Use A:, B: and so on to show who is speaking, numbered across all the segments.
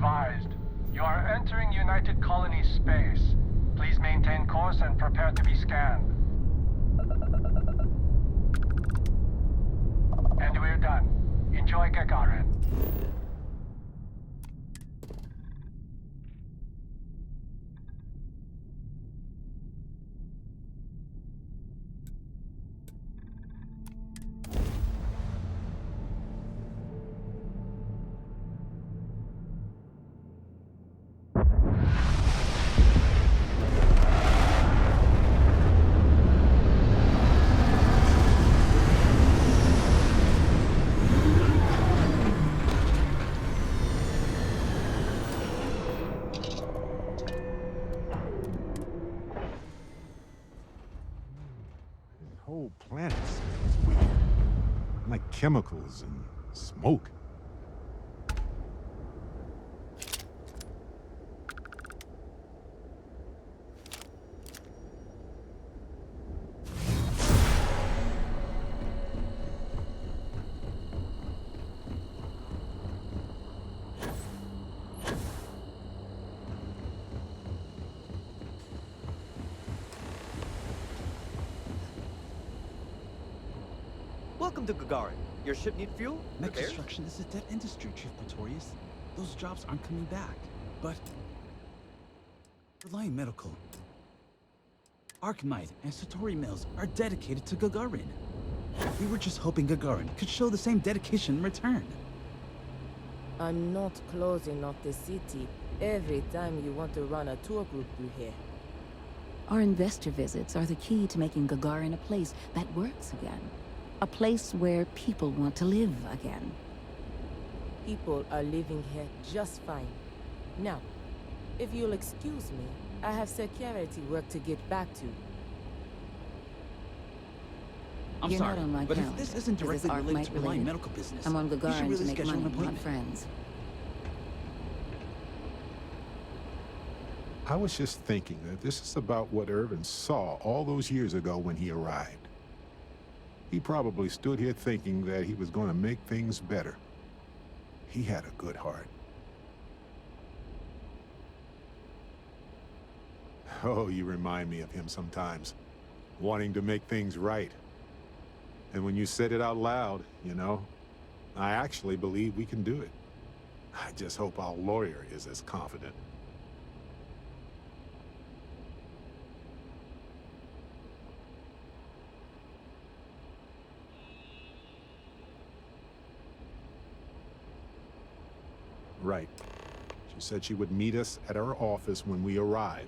A: advised. You are entering United Colony space. Please maintain course and prepare to be scanned. And we're done. Enjoy Gagarin.
B: Whole planet smells weird. Like chemicals and smoke.
C: Welcome to Gagarin. Your ship need fuel?
D: Mech
C: Repairs?
D: construction is a dead industry, Chief Pretorius. Those jobs aren't coming back. But... Reliant Medical, Archmite, and Satori Mills are dedicated to Gagarin. We were just hoping Gagarin could show the same dedication in return.
E: I'm not closing off the city every time you want to run a tour group through here.
F: Our investor visits are the key to making Gagarin a place that works again. A place where people want to live again.
E: People are living here just fine. Now, if you'll excuse me, I have security work to get back to.
D: I'm
F: You're
D: sorry,
F: not on my
D: but if
F: calendar.
D: this isn't
F: This is
D: directly related
F: Archmite
D: to Reliant
F: related.
D: Medical business,
F: I'm on
D: you should
F: Gagarin
D: really
F: to make
D: schedule an
F: money, not
D: appointment.
F: friends.
B: I was just thinking that this is about what Irvin saw all those years ago when he arrived. He probably stood here thinking that he was going to make things better. He had a good heart. Oh, you remind me of him sometimes, wanting to make things right. And when you said it out loud, you know, I actually believe we can do it. I just hope our lawyer is as confident. Right. She said she would meet us at our office when we arrive.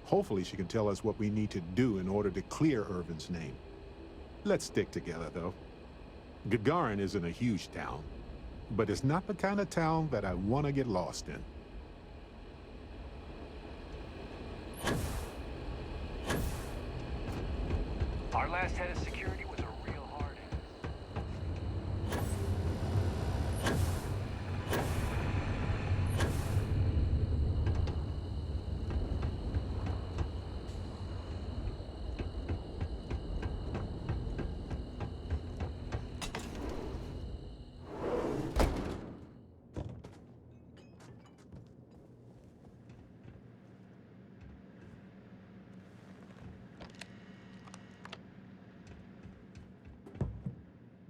B: Hopefully she can tell us what we need to do in order to clear Irvin's name. Let's stick together, though. Gagarin isn't a huge town, but it's not the kind of town that I want to get lost in.
A: Our last head of security was a real hard ass.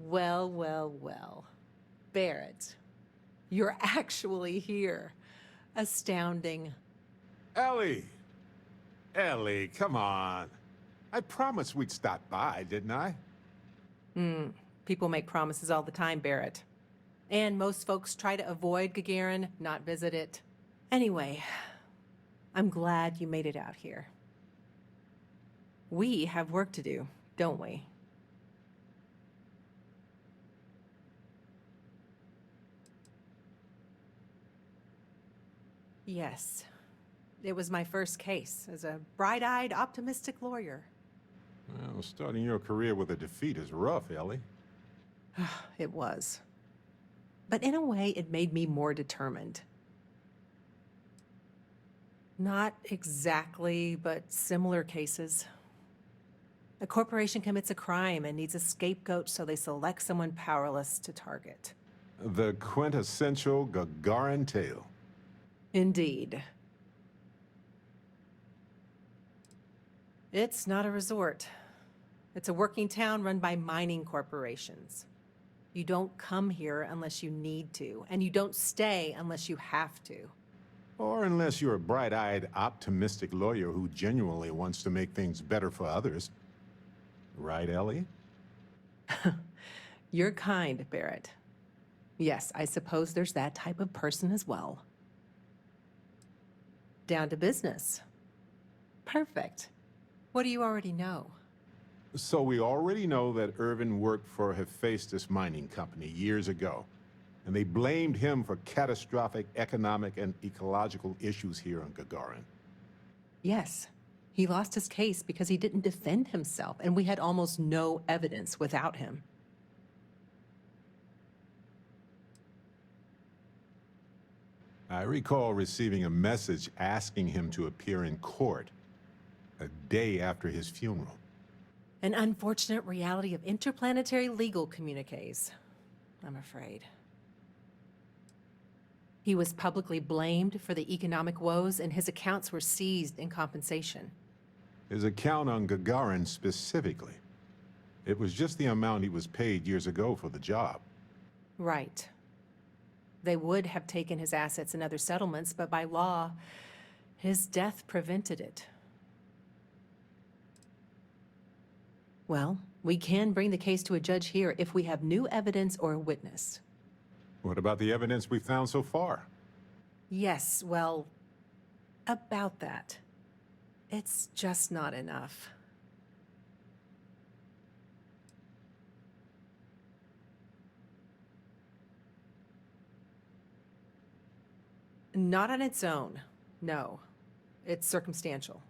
G: Well, well, well. Barrett, you're actually here. Astounding.
B: Ellie! Ellie, come on. I promised we'd stop by, didn't I?
G: People make promises all the time, Barrett. And most folks try to avoid Gagarin, not visit it. Anyway, I'm glad you made it out here. We have work to do, don't we? Yes. It was my first case as a bright-eyed, optimistic lawyer.
B: Well, starting your career with a defeat is rough, Ellie.
G: It was. But in a way, it made me more determined. Not exactly, but similar cases. A corporation commits a crime and needs a scapegoat, so they select someone powerless to target.
B: The quintessential Gagarin tale.
G: Indeed. It's not a resort. It's a working town run by mining corporations. You don't come here unless you need to, and you don't stay unless you have to.
B: Or unless you're a bright-eyed, optimistic lawyer who genuinely wants to make things better for others. Right, Ellie?
G: You're kind, Barrett. Yes, I suppose there's that type of person as well. Down to business. Perfect. What do you already know?
B: So we already know that Irvin worked for Hephaestus Mining Company years ago, and they blamed him for catastrophic economic and ecological issues here on Gagarin.
G: Yes. He lost his case because he didn't defend himself, and we had almost no evidence without him.
B: I recall receiving a message asking him to appear in court a day after his funeral.
G: An unfortunate reality of interplanetary legal communiques, I'm afraid. He was publicly blamed for the economic woes, and his accounts were seized in compensation.
B: His account on Gagarin specifically. It was just the amount he was paid years ago for the job.
G: Right. They would have taken his assets and other settlements, but by law, his death prevented it. Well, we can bring the case to a judge here if we have new evidence or a witness.
B: What about the evidence we found so far?
G: Yes, well, about that. It's just not enough. Not on its own, no. It's circumstantial.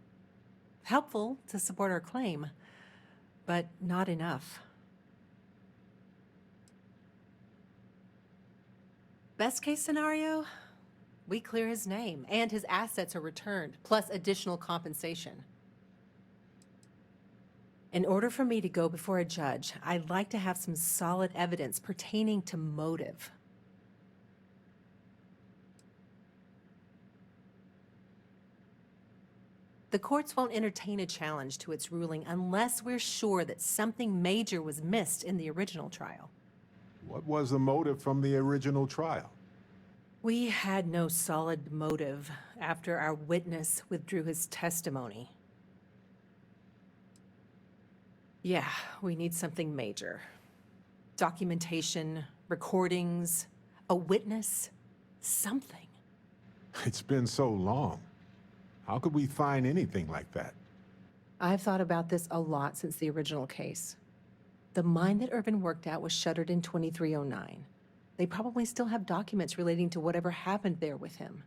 G: Helpful to support our claim, but not enough. Best case scenario, we clear his name and his assets are returned, plus additional compensation. In order for me to go before a judge, I'd like to have some solid evidence pertaining to motive. The courts won't entertain a challenge to its ruling unless we're sure that something major was missed in the original trial.
B: What was the motive from the original trial?
G: We had no solid motive after our witness withdrew his testimony. Yeah, we need something major. Documentation, recordings, a witness, something.
B: It's been so long. How could we find anything like that?
G: I've thought about this a lot since the original case. The mine that Irvin worked at was shuttered in 2309. They probably still have documents relating to whatever happened there with him.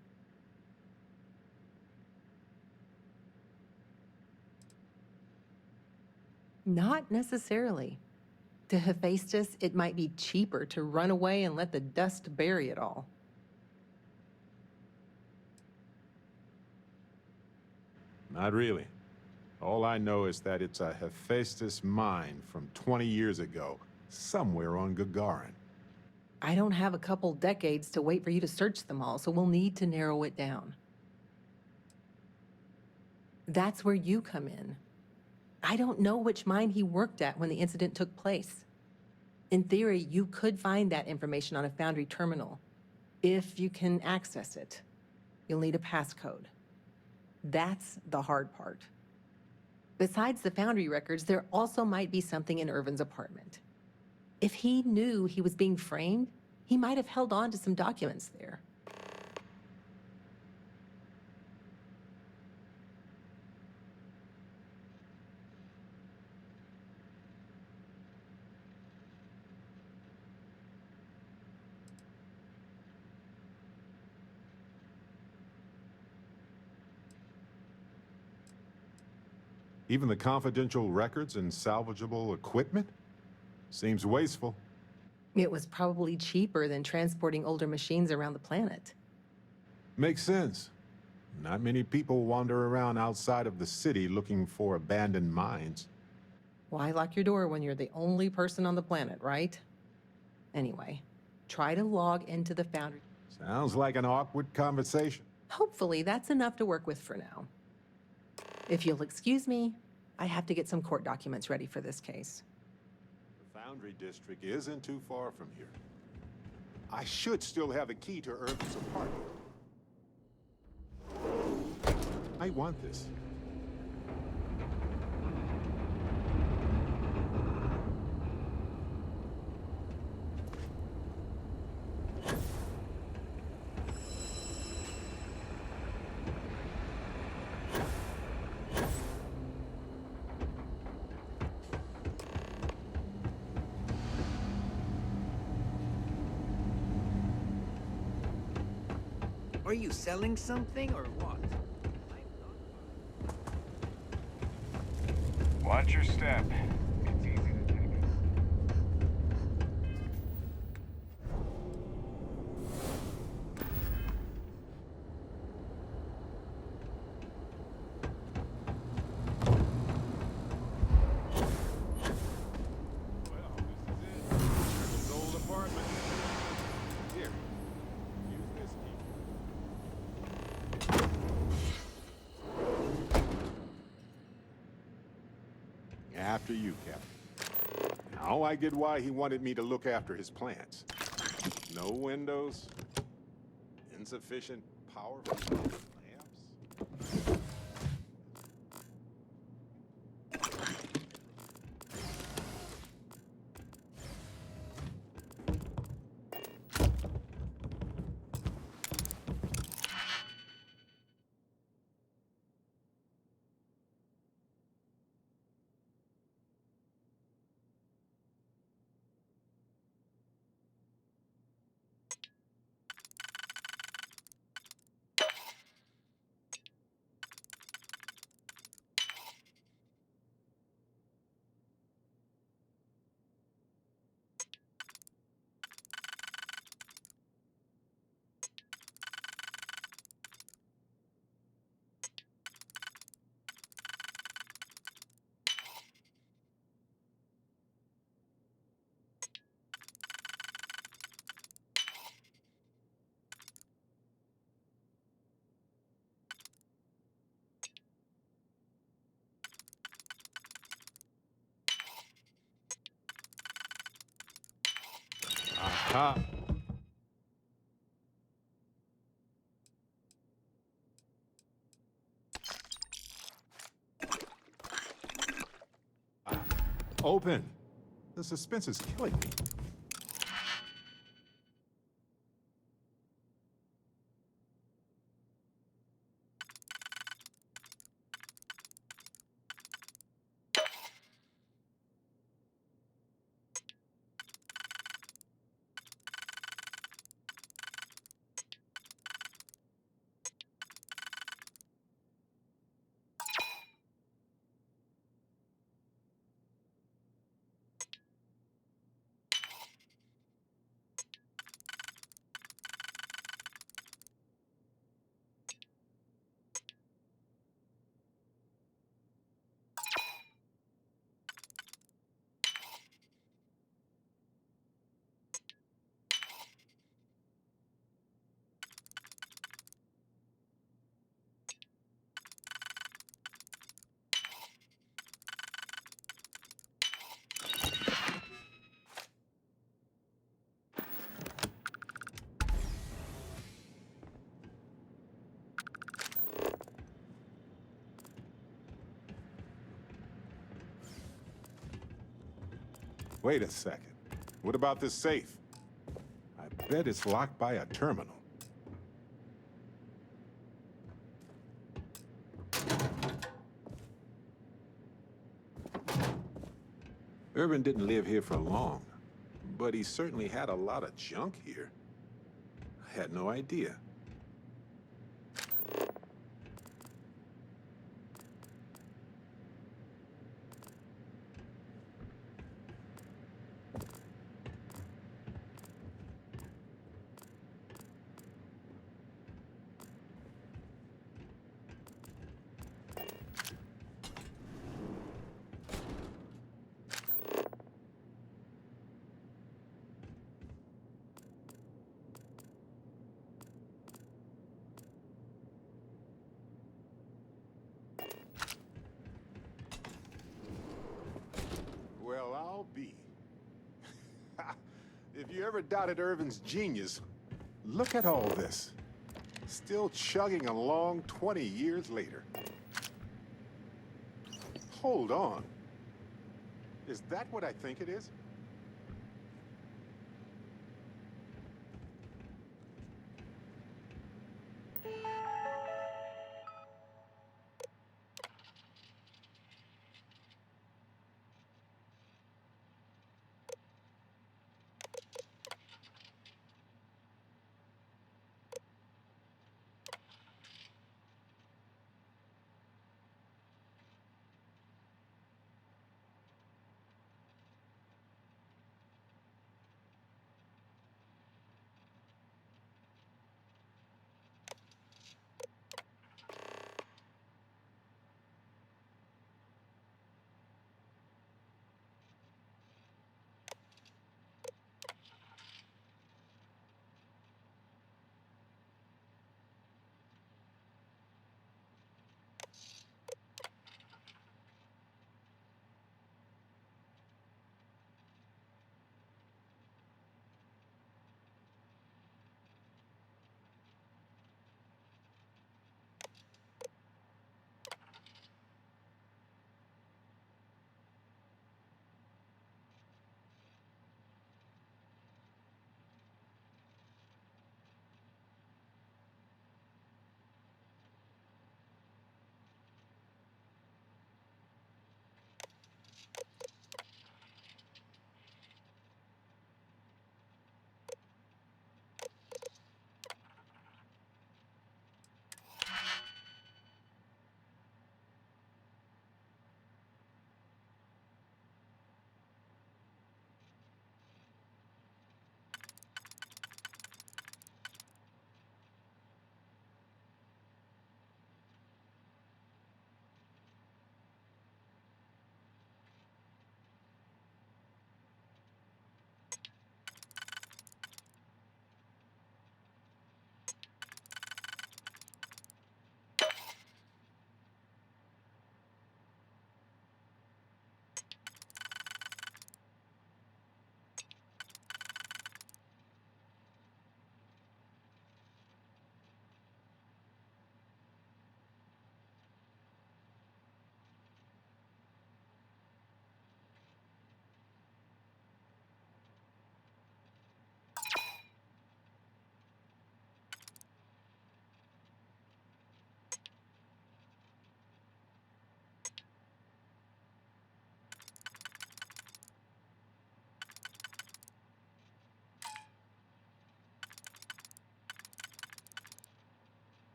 G: Not necessarily. To Hephaestus, it might be cheaper to run away and let the dust bury it all.
B: Not really. All I know is that it's a Hephaestus mine from 20 years ago, somewhere on Gagarin.
G: I don't have a couple decades to wait for you to search them all, so we'll need to narrow it down. That's where you come in. I don't know which mine he worked at when the incident took place. In theory, you could find that information on a Foundry terminal, if you can access it. You'll need a passcode. That's the hard part. Besides the Foundry records, there also might be something in Irvin's apartment. If he knew he was being framed, he might have held on to some documents there.
B: Even the confidential records and salvageable equipment? Seems wasteful.
G: It was probably cheaper than transporting older machines around the planet.
B: Makes sense. Not many people wander around outside of the city looking for abandoned mines.
G: Why lock your door when you're the only person on the planet, right? Anyway, Try to log into the Foundry.
B: Sounds like an awkward conversation.
G: Hopefully, that's enough to work with for now. If you'll excuse me, I have to get some court documents ready for this case.
B: The Foundry District isn't too far from here. I should still have a key to Irvin's apartment. I want this.
H: Are you selling something or what?
A: Watch your step. It's easy to take it.
B: Well, this is it. Irvin's old apartment. Here, use this key. After you, Captain. Now I get why he wanted me to look after his plants. No windows, insufficient power for lamps. Aha. Open. The suspense is killing me. Wait a second. What about this safe? I bet it's locked by a terminal. Irvin didn't live here for long, but he certainly had a lot of junk here. I had no idea. you ever doubted Irvin's genius, look at all this. Still chugging along 20 years later. Hold on. Is that what I think it is?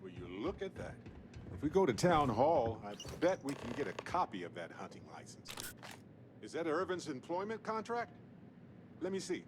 B: Will you look at that? If we go to town hall, I bet we can get a copy of that hunting license. Is that Irvin's employment contract? Let me see.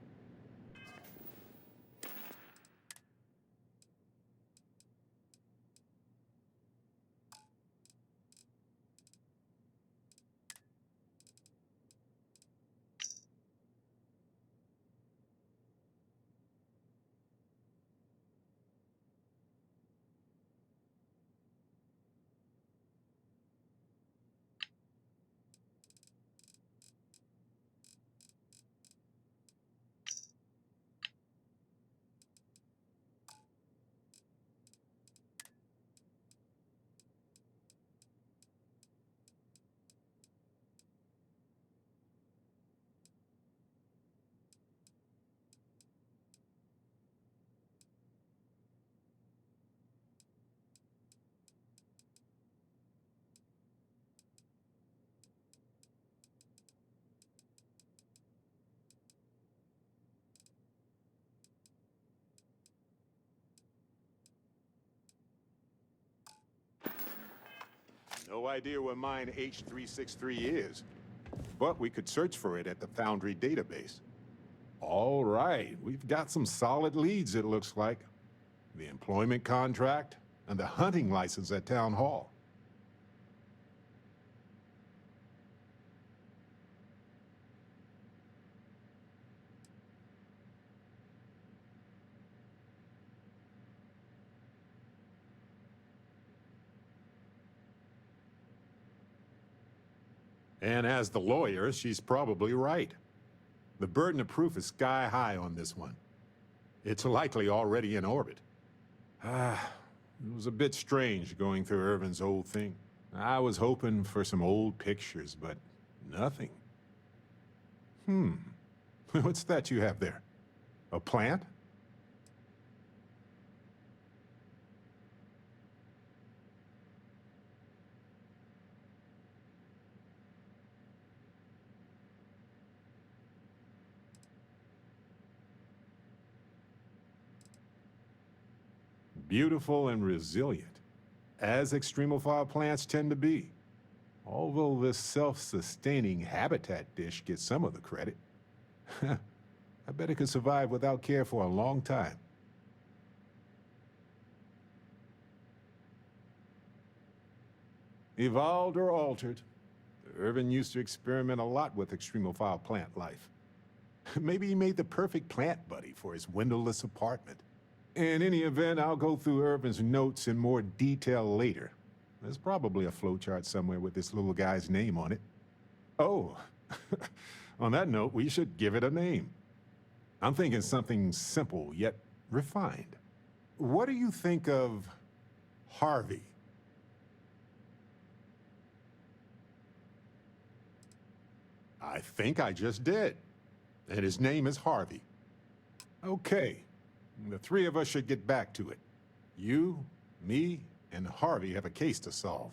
B: No idea where mine H363 is, but we could search for it at the Foundry database. All right, we've got some solid leads, it looks like. The employment contract and the hunting license at Town Hall. And as the lawyer, she's probably right. The burden of proof is sky high on this one. It's likely already in orbit. It was a bit strange going through Irvin's old thing. I was hoping for some old pictures, but nothing. What's that you have there? A plant? Beautiful and resilient, as extremophile plants tend to be. Although this self-sustaining habitat dish gets some of the credit. I bet it could survive without care for a long time. Evolved or altered, Irvin used to experiment a lot with extremophile plant life. Maybe he made the perfect plant buddy for his windowless apartment. In any event, I'll go through Irvin's notes in more detail later. There's probably a flowchart somewhere with this little guy's name on it. Oh, on that note, we should give it a name. I'm thinking something simple yet refined. What do you think of Harvey? I think I just did. And his name is Harvey. Okay. The three of us should get back to it. You, me, and Harvey have a case to solve.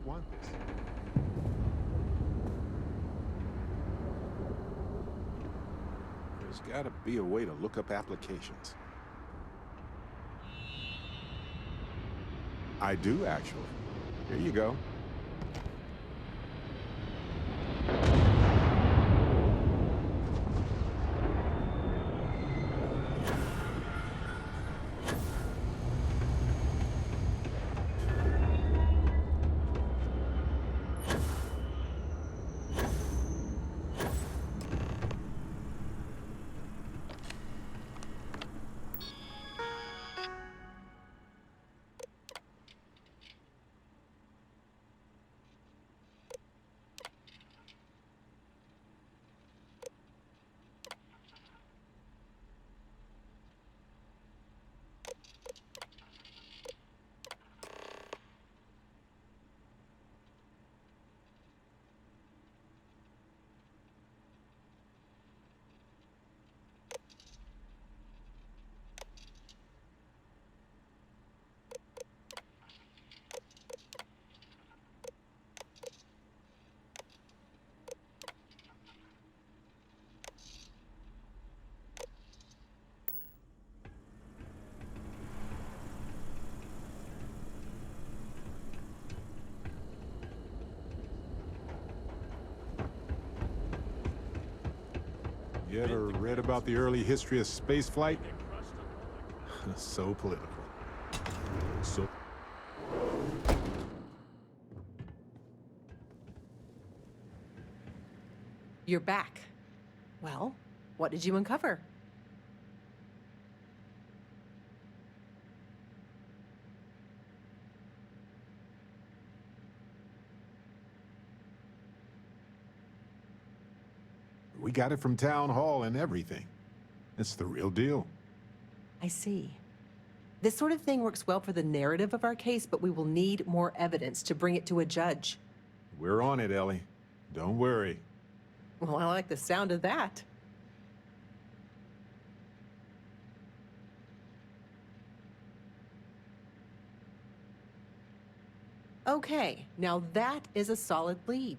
B: want this. There's gotta be a way to look up applications. I do, actually. Here you go. You ever read about the early history of spaceflight? So political. So...
G: You're back. Well, what did you uncover?
B: We got it from Town Hall and everything. It's the real deal.
G: I see. This sort of thing works well for the narrative of our case, but we will need more evidence to bring it to a judge.
B: We're on it, Ellie. Don't worry.
G: Well, I like the sound of that. Okay, now that is a solid lead.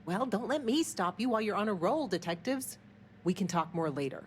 G: Well, don't let me stop you while you're on a roll, detectives. We can talk more later.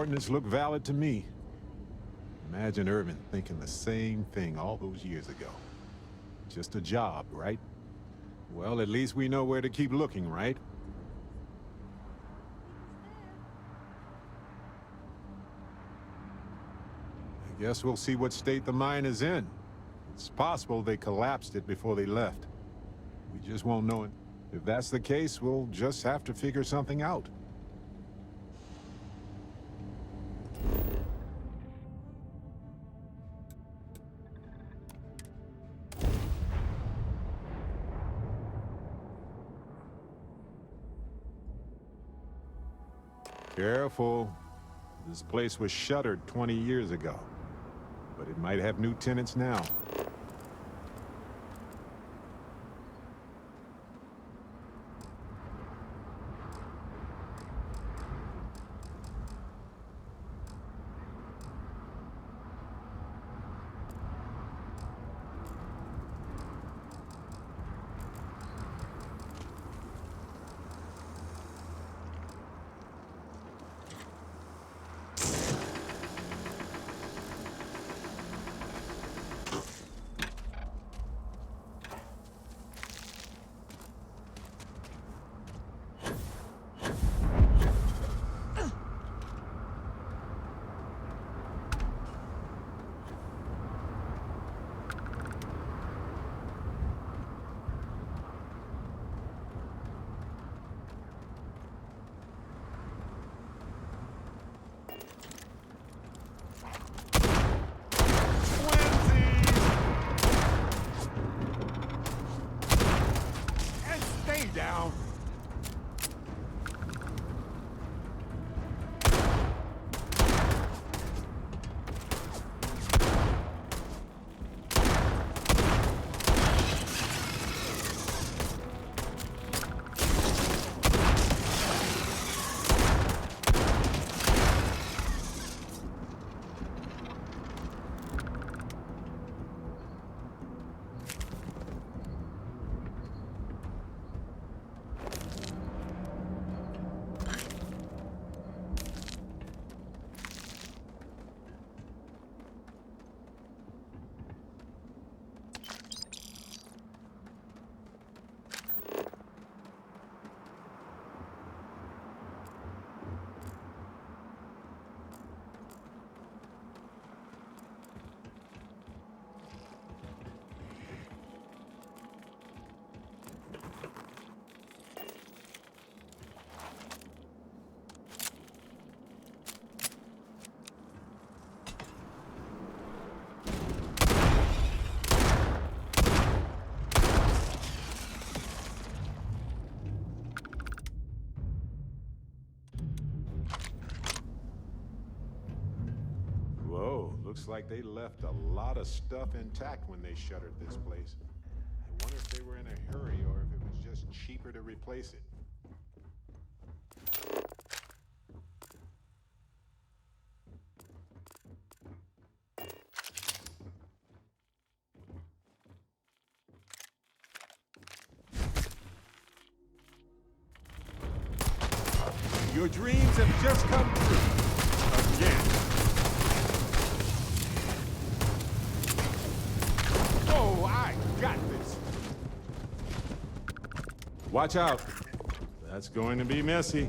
B: Coordinates look valid to me. Imagine Irvin thinking the same thing all those years ago. Just a job, right? Well, at least we know where to keep looking, right? I guess we'll see what state the mine is in. It's possible they collapsed it before they left. We just won't know it. If that's the case, we'll just have to figure something out. Careful. This place was shuttered 20 years ago, but it might have new tenants now. Down. Looks like they left a lot of stuff intact when they shuttered this place. I wonder if they were in a hurry or if it was just cheaper to replace it. Your dreams have just come true. Again. Oh, I got this. Watch out. That's going to be messy.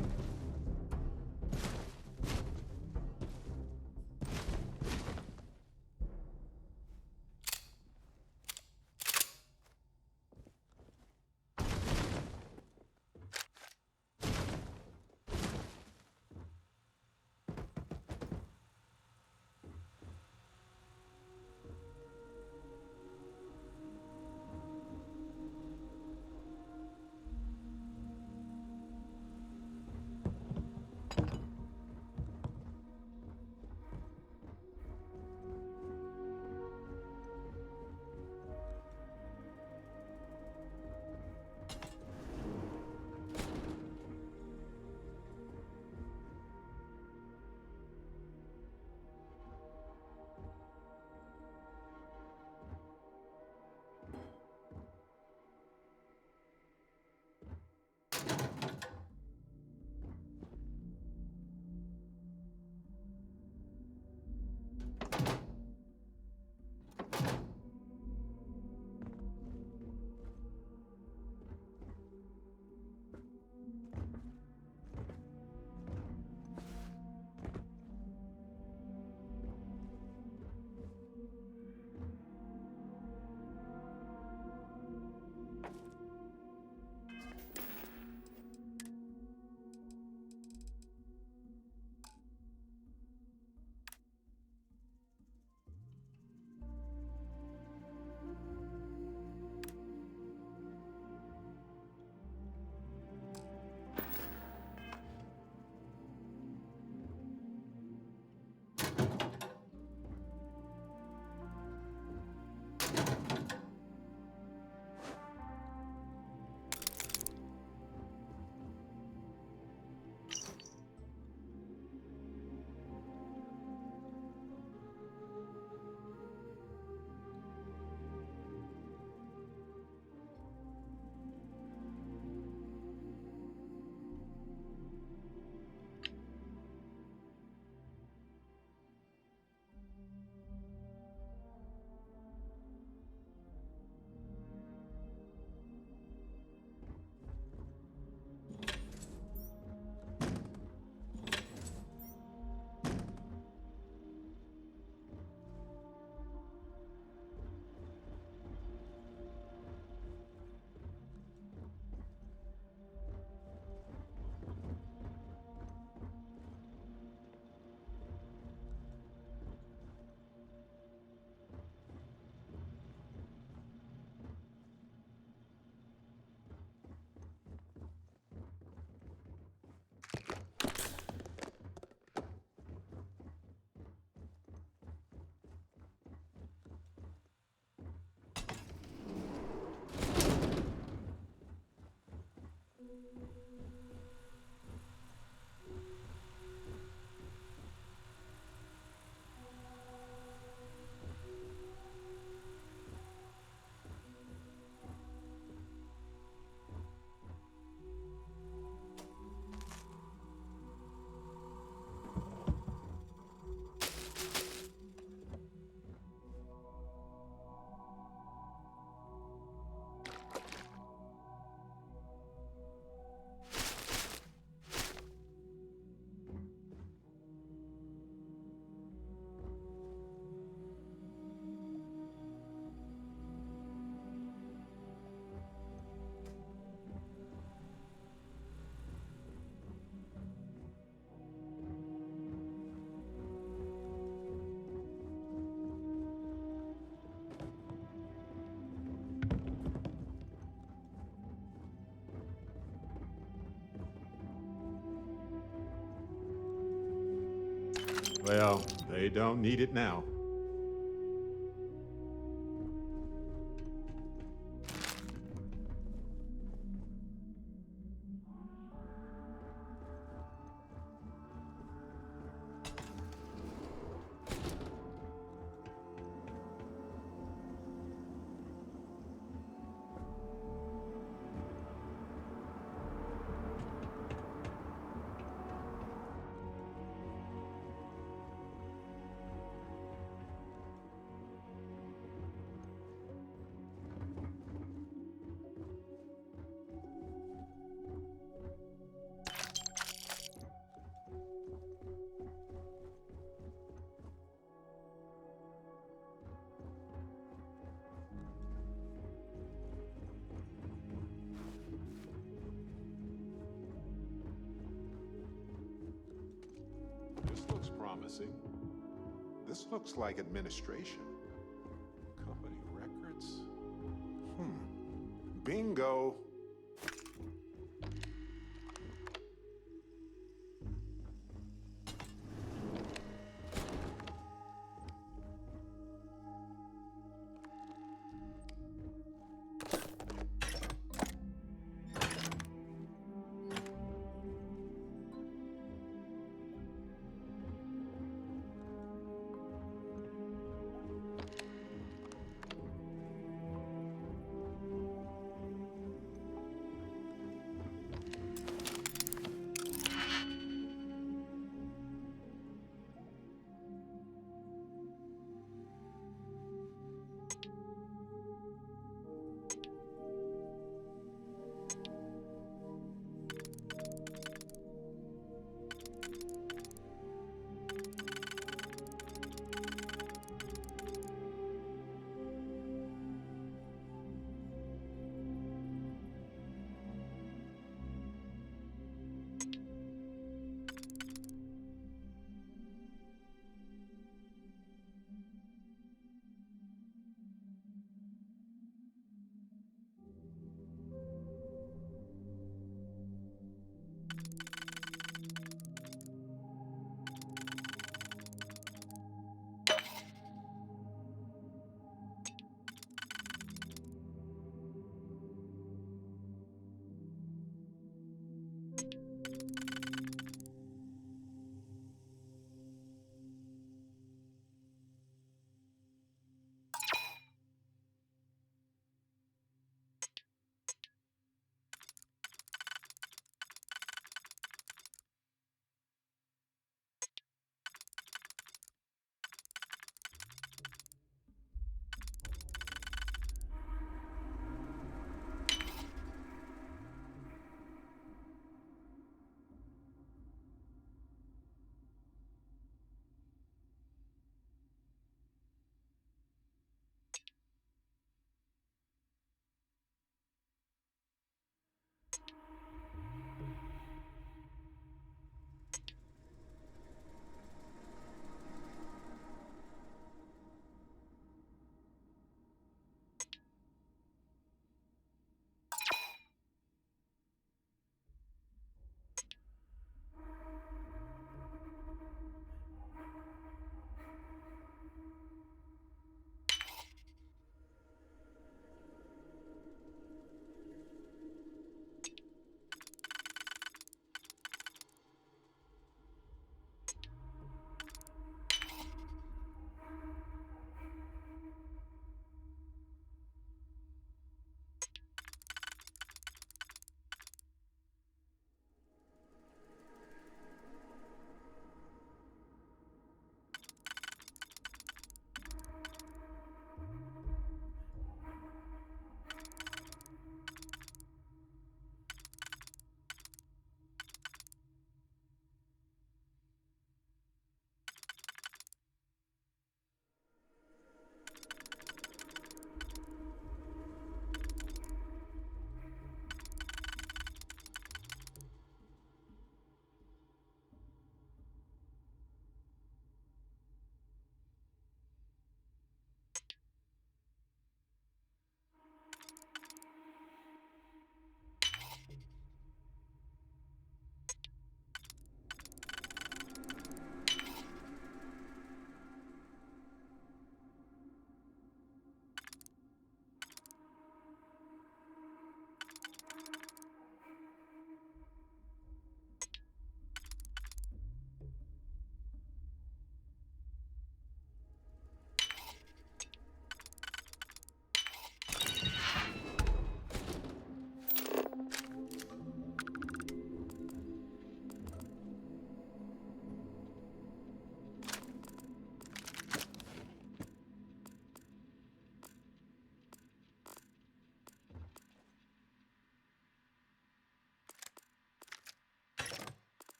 B: Well, they don't need it now. This looks promising. This looks like administration. Company records. Bingo.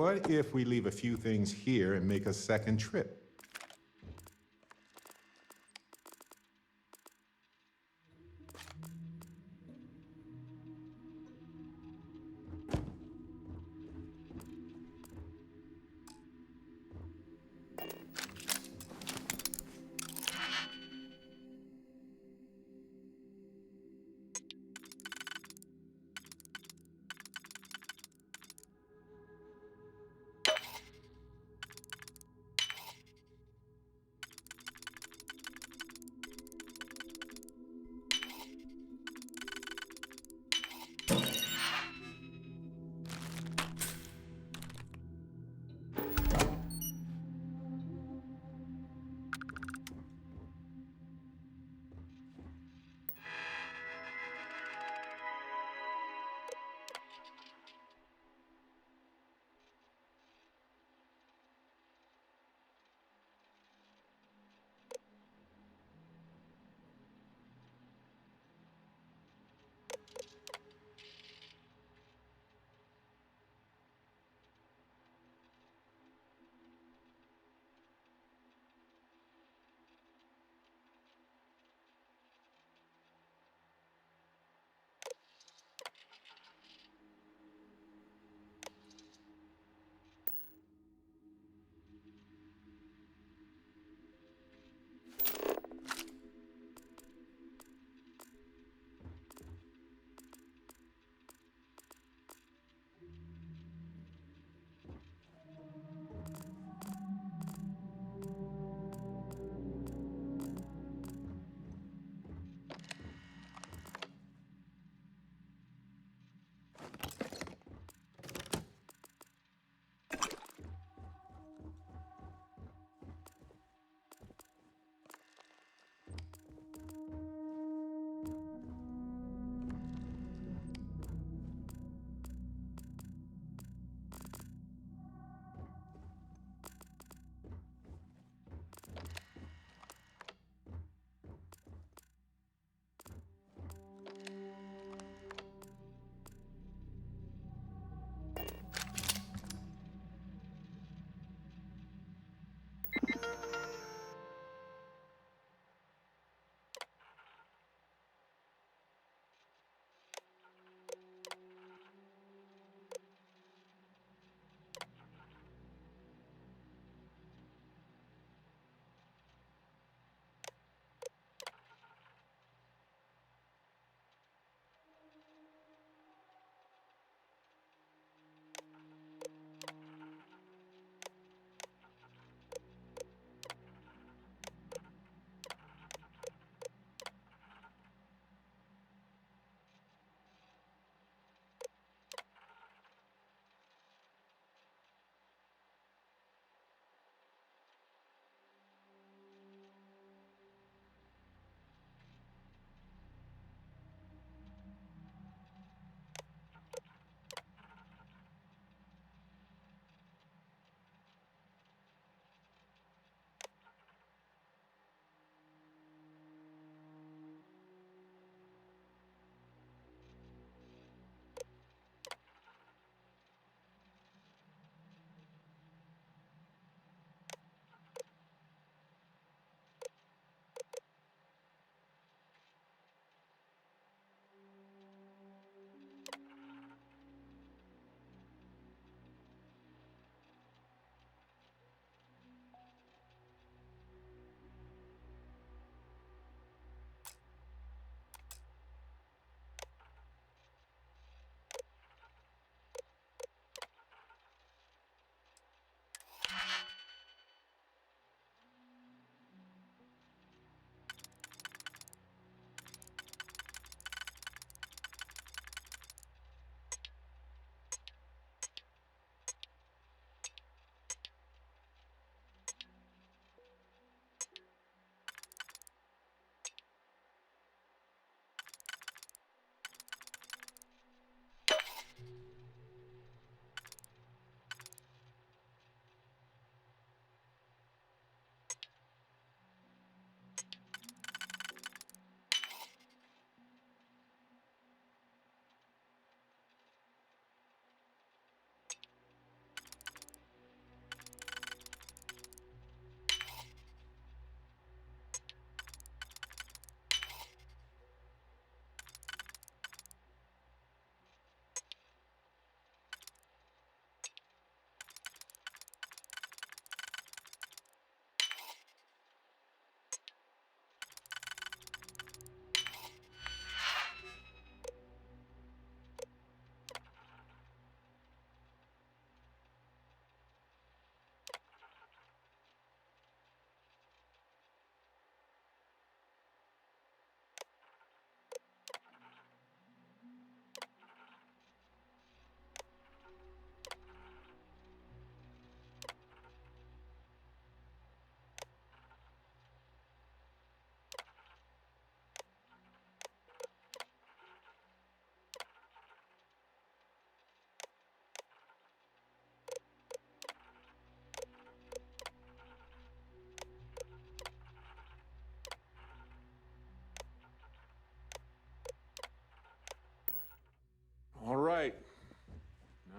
B: What if we leave a few things here and make a second trip?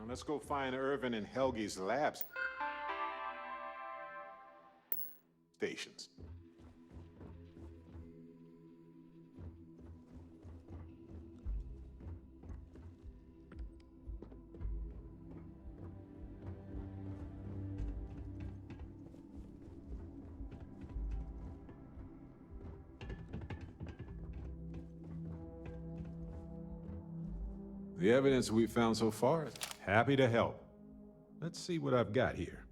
B: Now let's go find Irvin and Helge's labs. Stations. The evidence we've found so far is happy to help. Let's see what I've got here.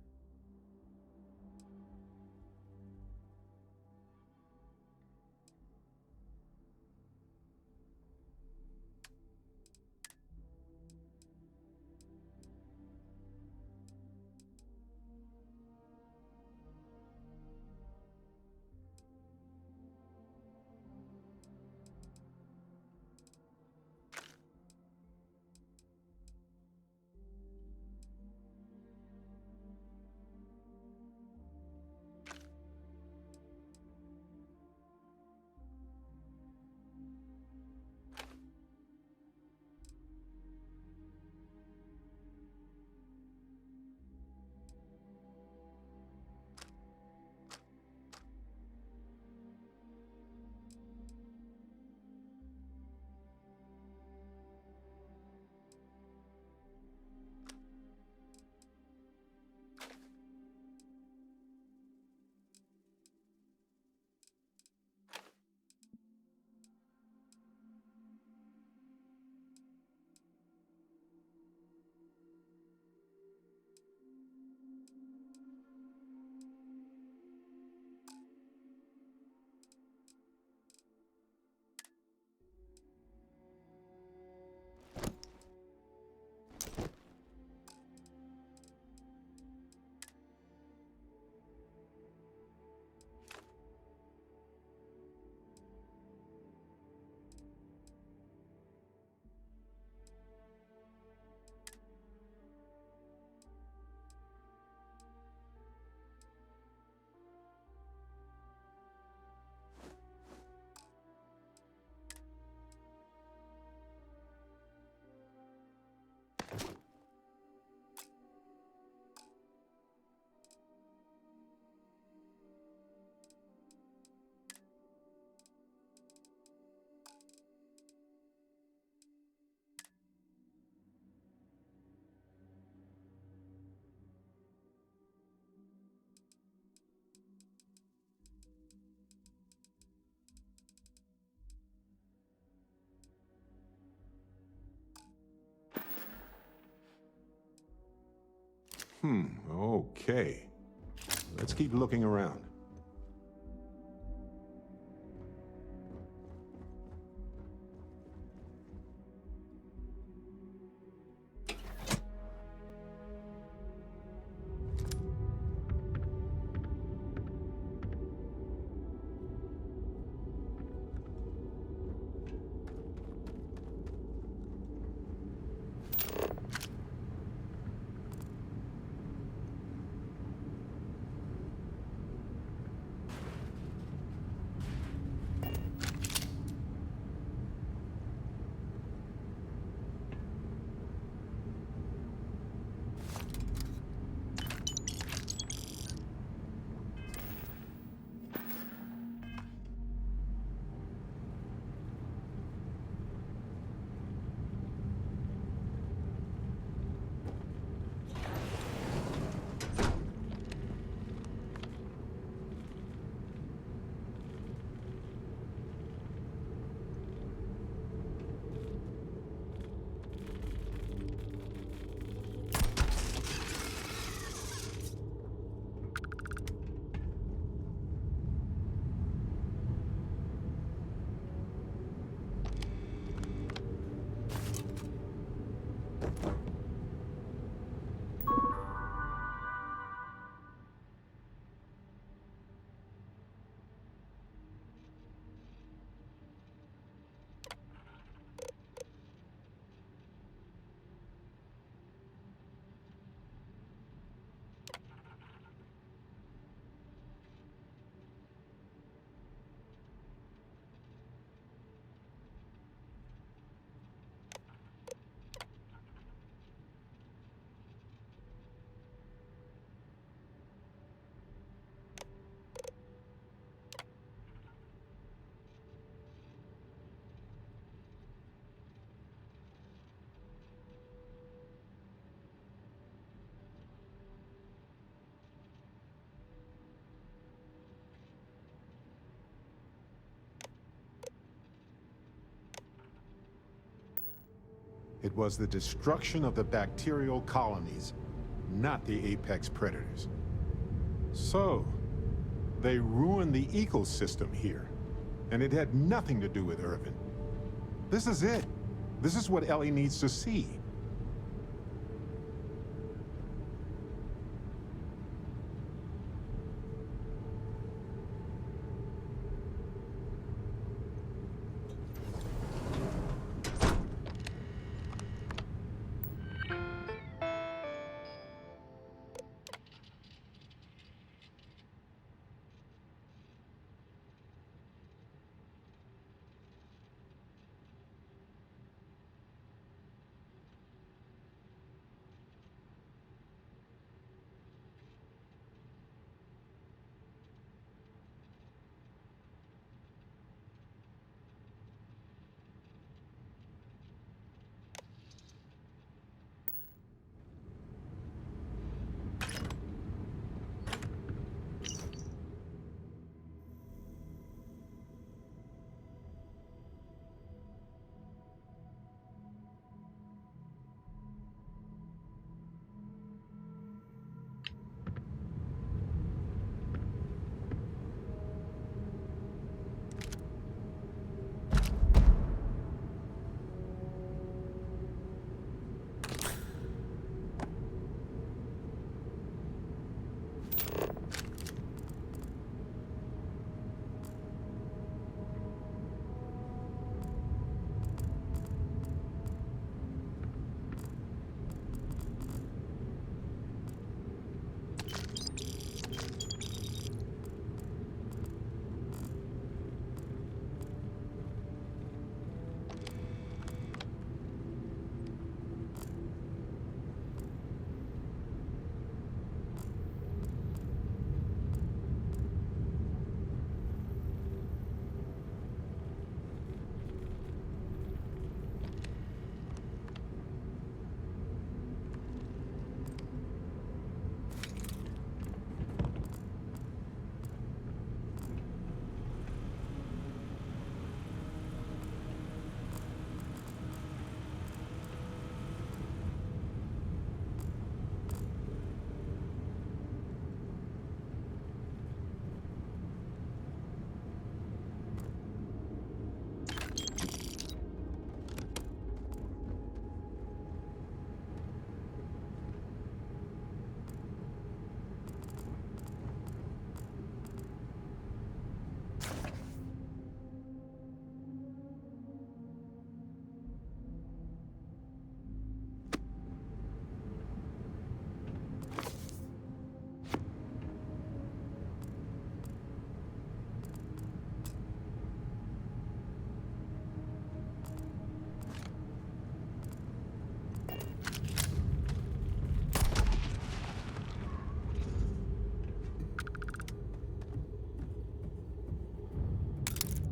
B: Okay. Let's keep looking around. It was the destruction of the bacterial colonies, not the apex predators. So, they ruined the ecosystem here, and it had nothing to do with Irvin. This is it. This is what Ellie needs to see.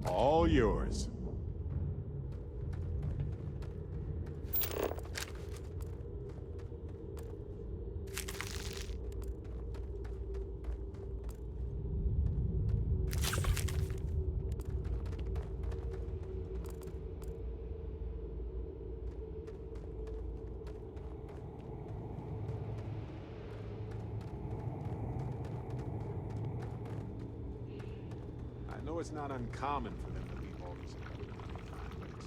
B: All yours. I know it's not uncommon for them to leave all this time, but it's...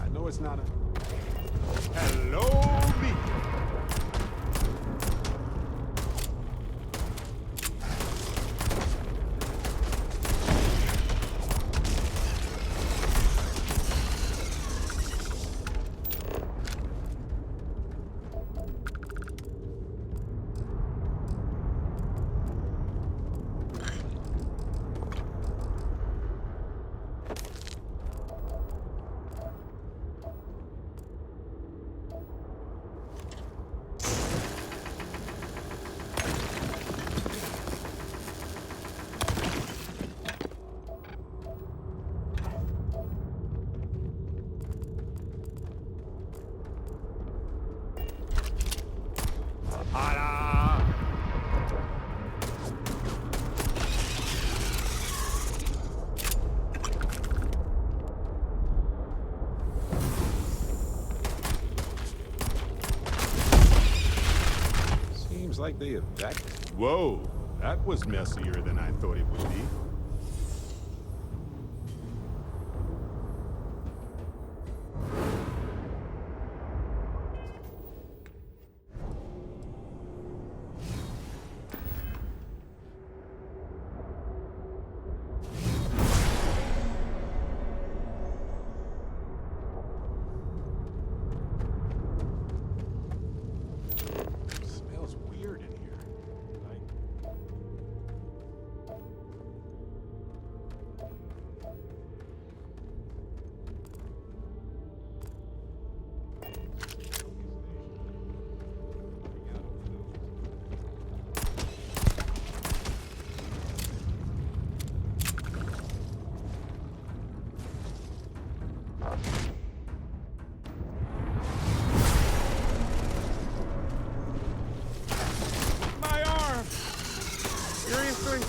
B: I know it's not a... Hello, me!
I: like they evacuated.
B: Whoa, that was messier than I thought it would be. Smells weird in here. Like my arm! Seriously?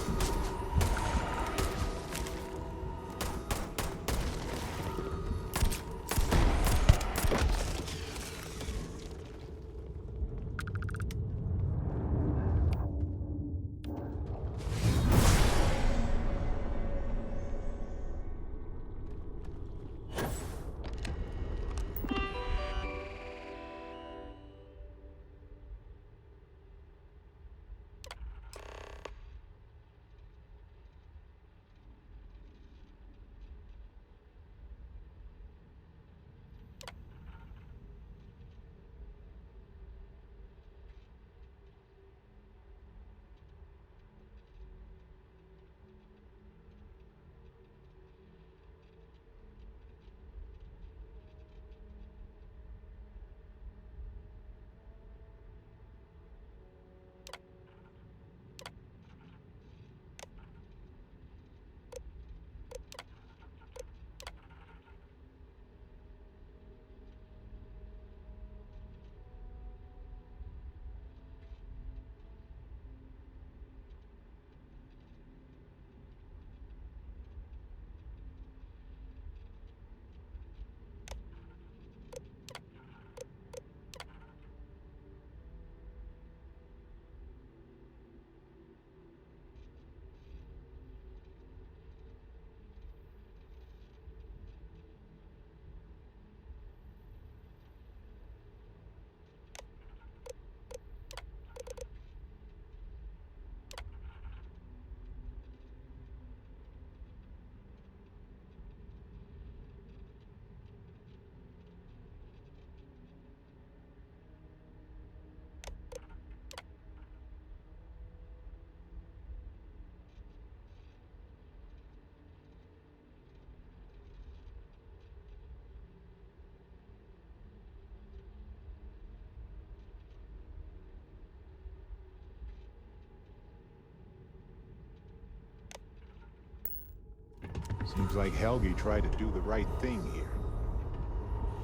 B: Seems like Helgi tried to do the right thing here.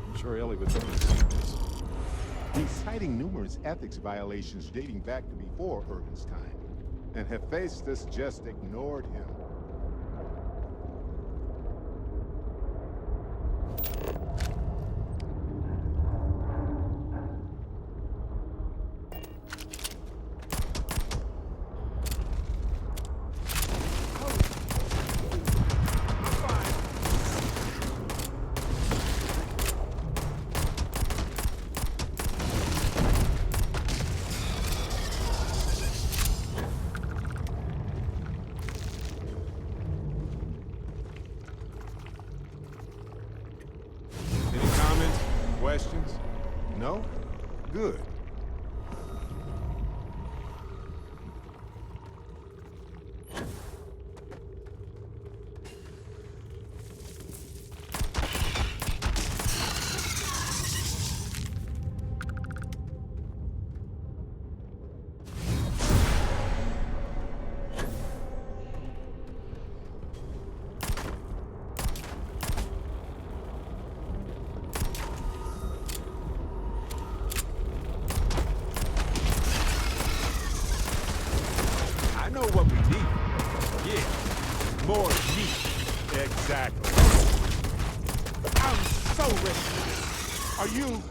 I: I'm sure Ellie would understand this.
B: He's citing numerous ethics violations dating back to before Irvin's time, and Hephaestus just ignored him. Questions? No? Good. More meat. Exactly. I'm so ready. Are you?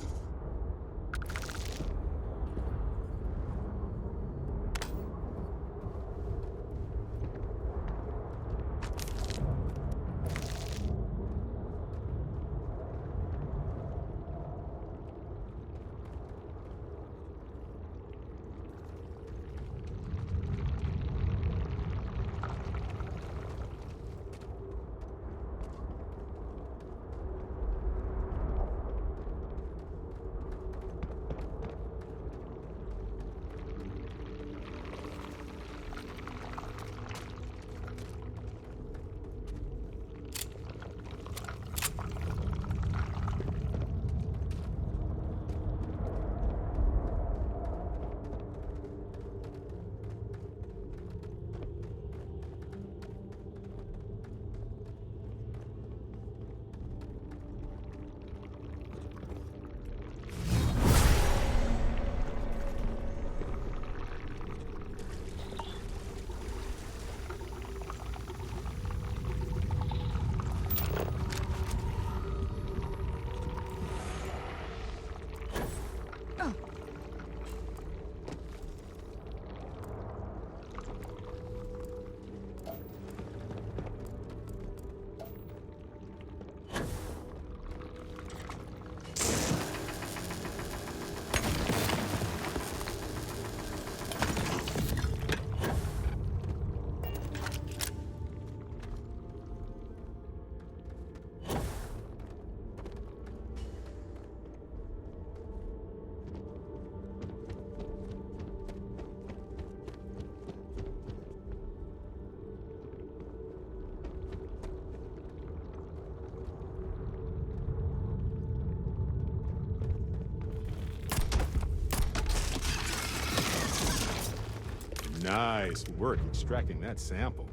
B: Nice work extracting that sample.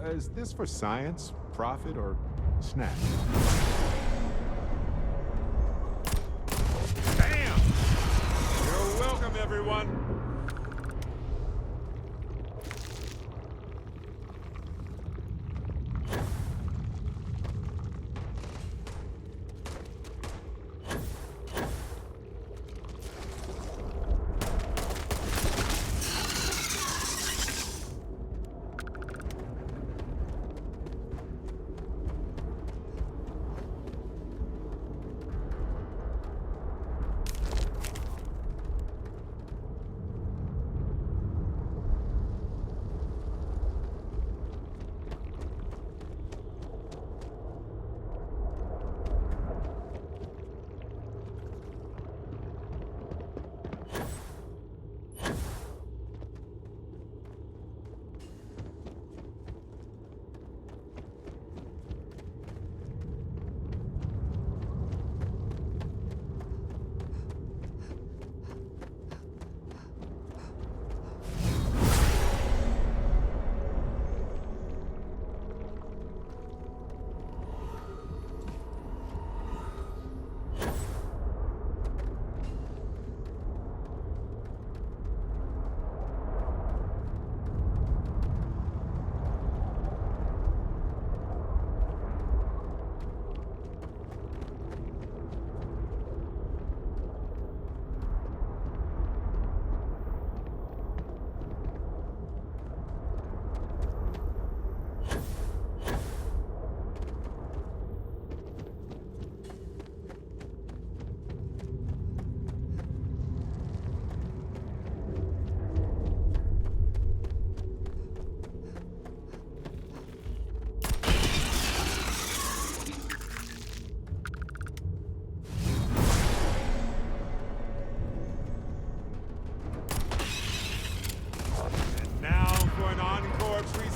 B: Is this for science, profit, or snack? Bam! You're welcome, everyone.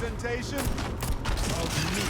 B: Presentation of me.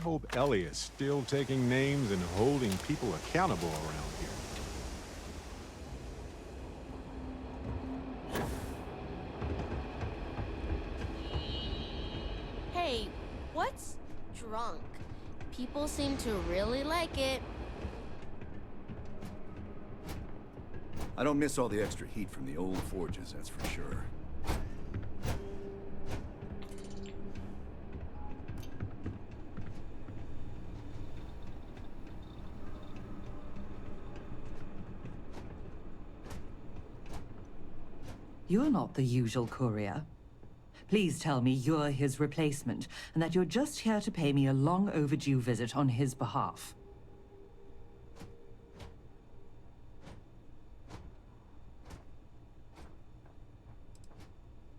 B: hope Ellie is still taking names and holding people accountable around here.
J: Hey, what's drunk? People seem to really like it.
K: I don't miss all the extra heat from the old forges, that's for sure.
L: You're not the usual courier. Please tell me you're his replacement, and that you're just here to pay me a long overdue visit on his behalf.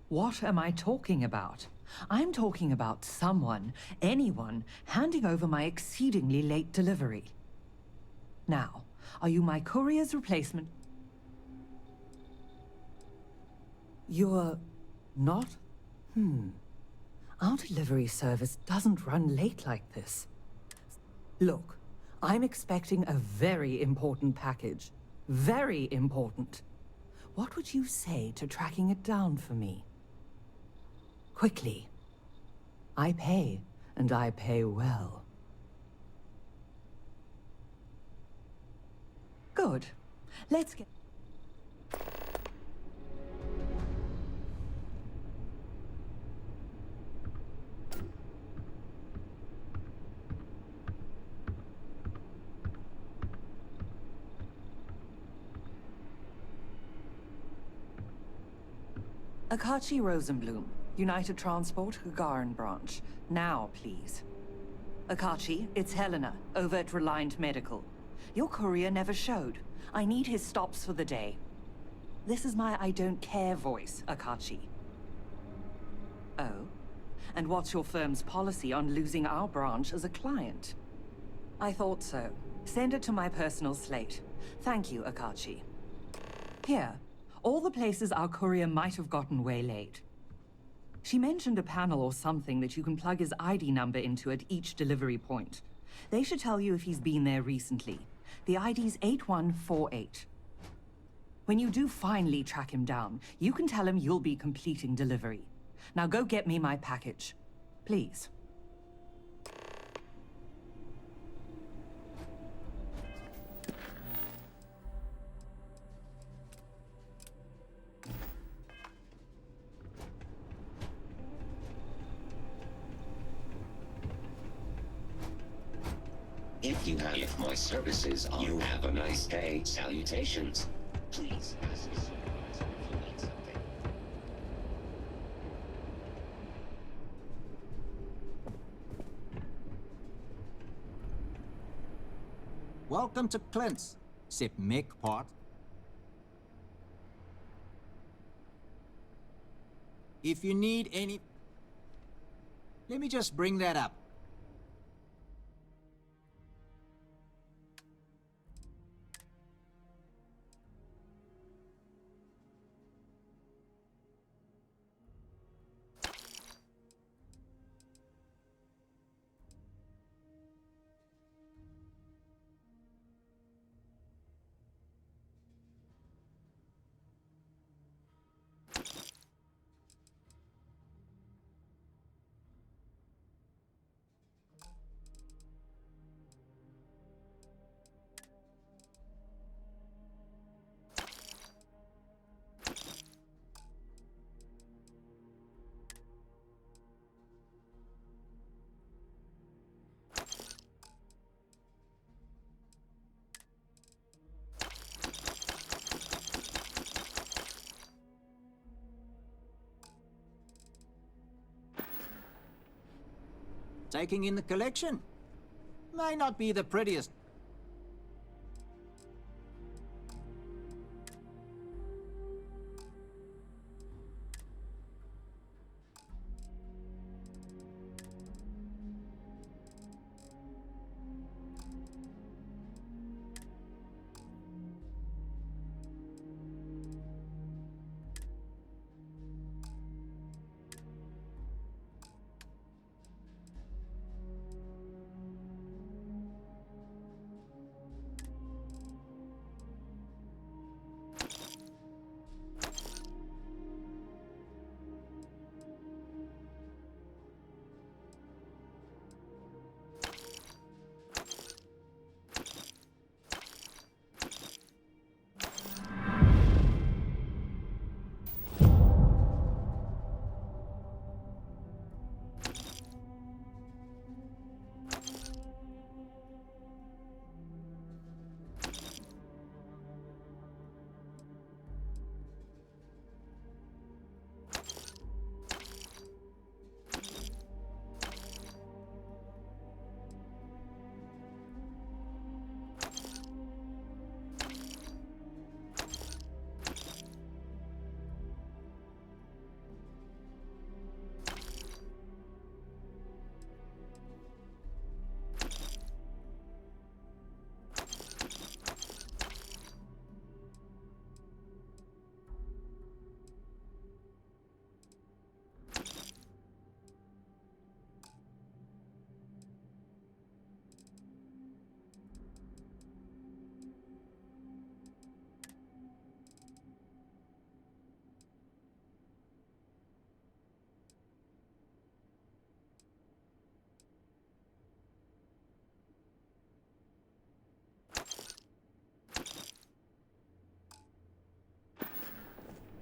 L: What am I talking about? I'm talking about someone, anyone, handing over my exceedingly late delivery. Now, are you my courier's replacement? You're not? Our delivery service doesn't run late like this. Look, I'm expecting a very important package. Very important. What would you say to tracking it down for me? Quickly. I pay, and I pay well. Good. Let's get... Akachi Rosenblum, United Transport, Gagarin Branch. Now, please. Akachi, it's Helena, over at Reliant Medical. Your courier never showed. I need his stops for the day. This is my I don't care voice, Akachi. Oh? And what's your firm's policy on losing our branch as a client? I thought so. Send it to my personal slate. Thank you, Akachi. Here. All the places our courier might have gotten waylaid. She mentioned a panel or something that you can plug his ID number into at each delivery point. They should tell you if he's been there recently. The ID's 8148. When you do finally track him down, you can tell him you'll be completing delivery. Now go get me my package. Please.
M: If you have my services, you have a nice day. Salutations. Please ask us if you need something.
H: Welcome to Clint's. Sip Mick pot. If you need any... Let me just bring that up. Taking in the collection. May not be the prettiest.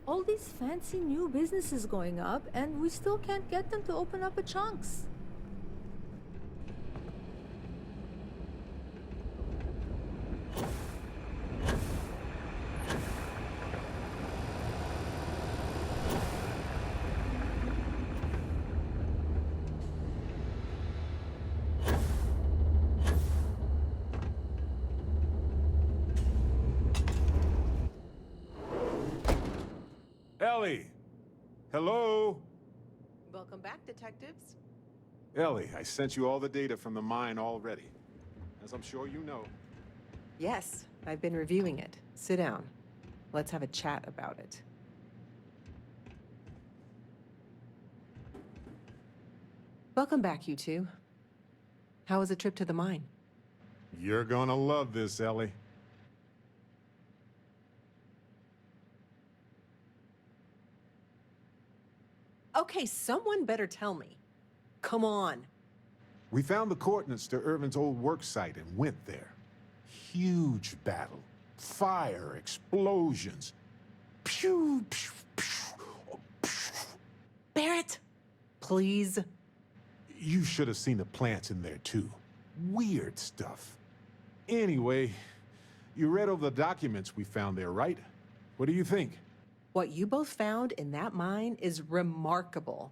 N: All these fancy new businesses going up, and we still can't get them to open up a chunks.
B: Ellie! Hello?
G: Welcome back, detectives.
B: Ellie, I sent you all the data from the mine already. As I'm sure you know.
G: Yes, I've been reviewing it. Sit down. Let's have a chat about it. Welcome back, you two. How was the trip to the mine?
B: You're gonna love this, Ellie.
G: Okay, someone better tell me. Come on.
B: We found the coordinates to Irvin's old work site and went there. Huge battle. Fire, explosions. Pew, pew, pew, pew.
G: Barrett, please.
B: You should have seen the plants in there, too. Weird stuff. Anyway, you read over the documents we found there, right? What do you think?
G: What you both found in that mine is remarkable.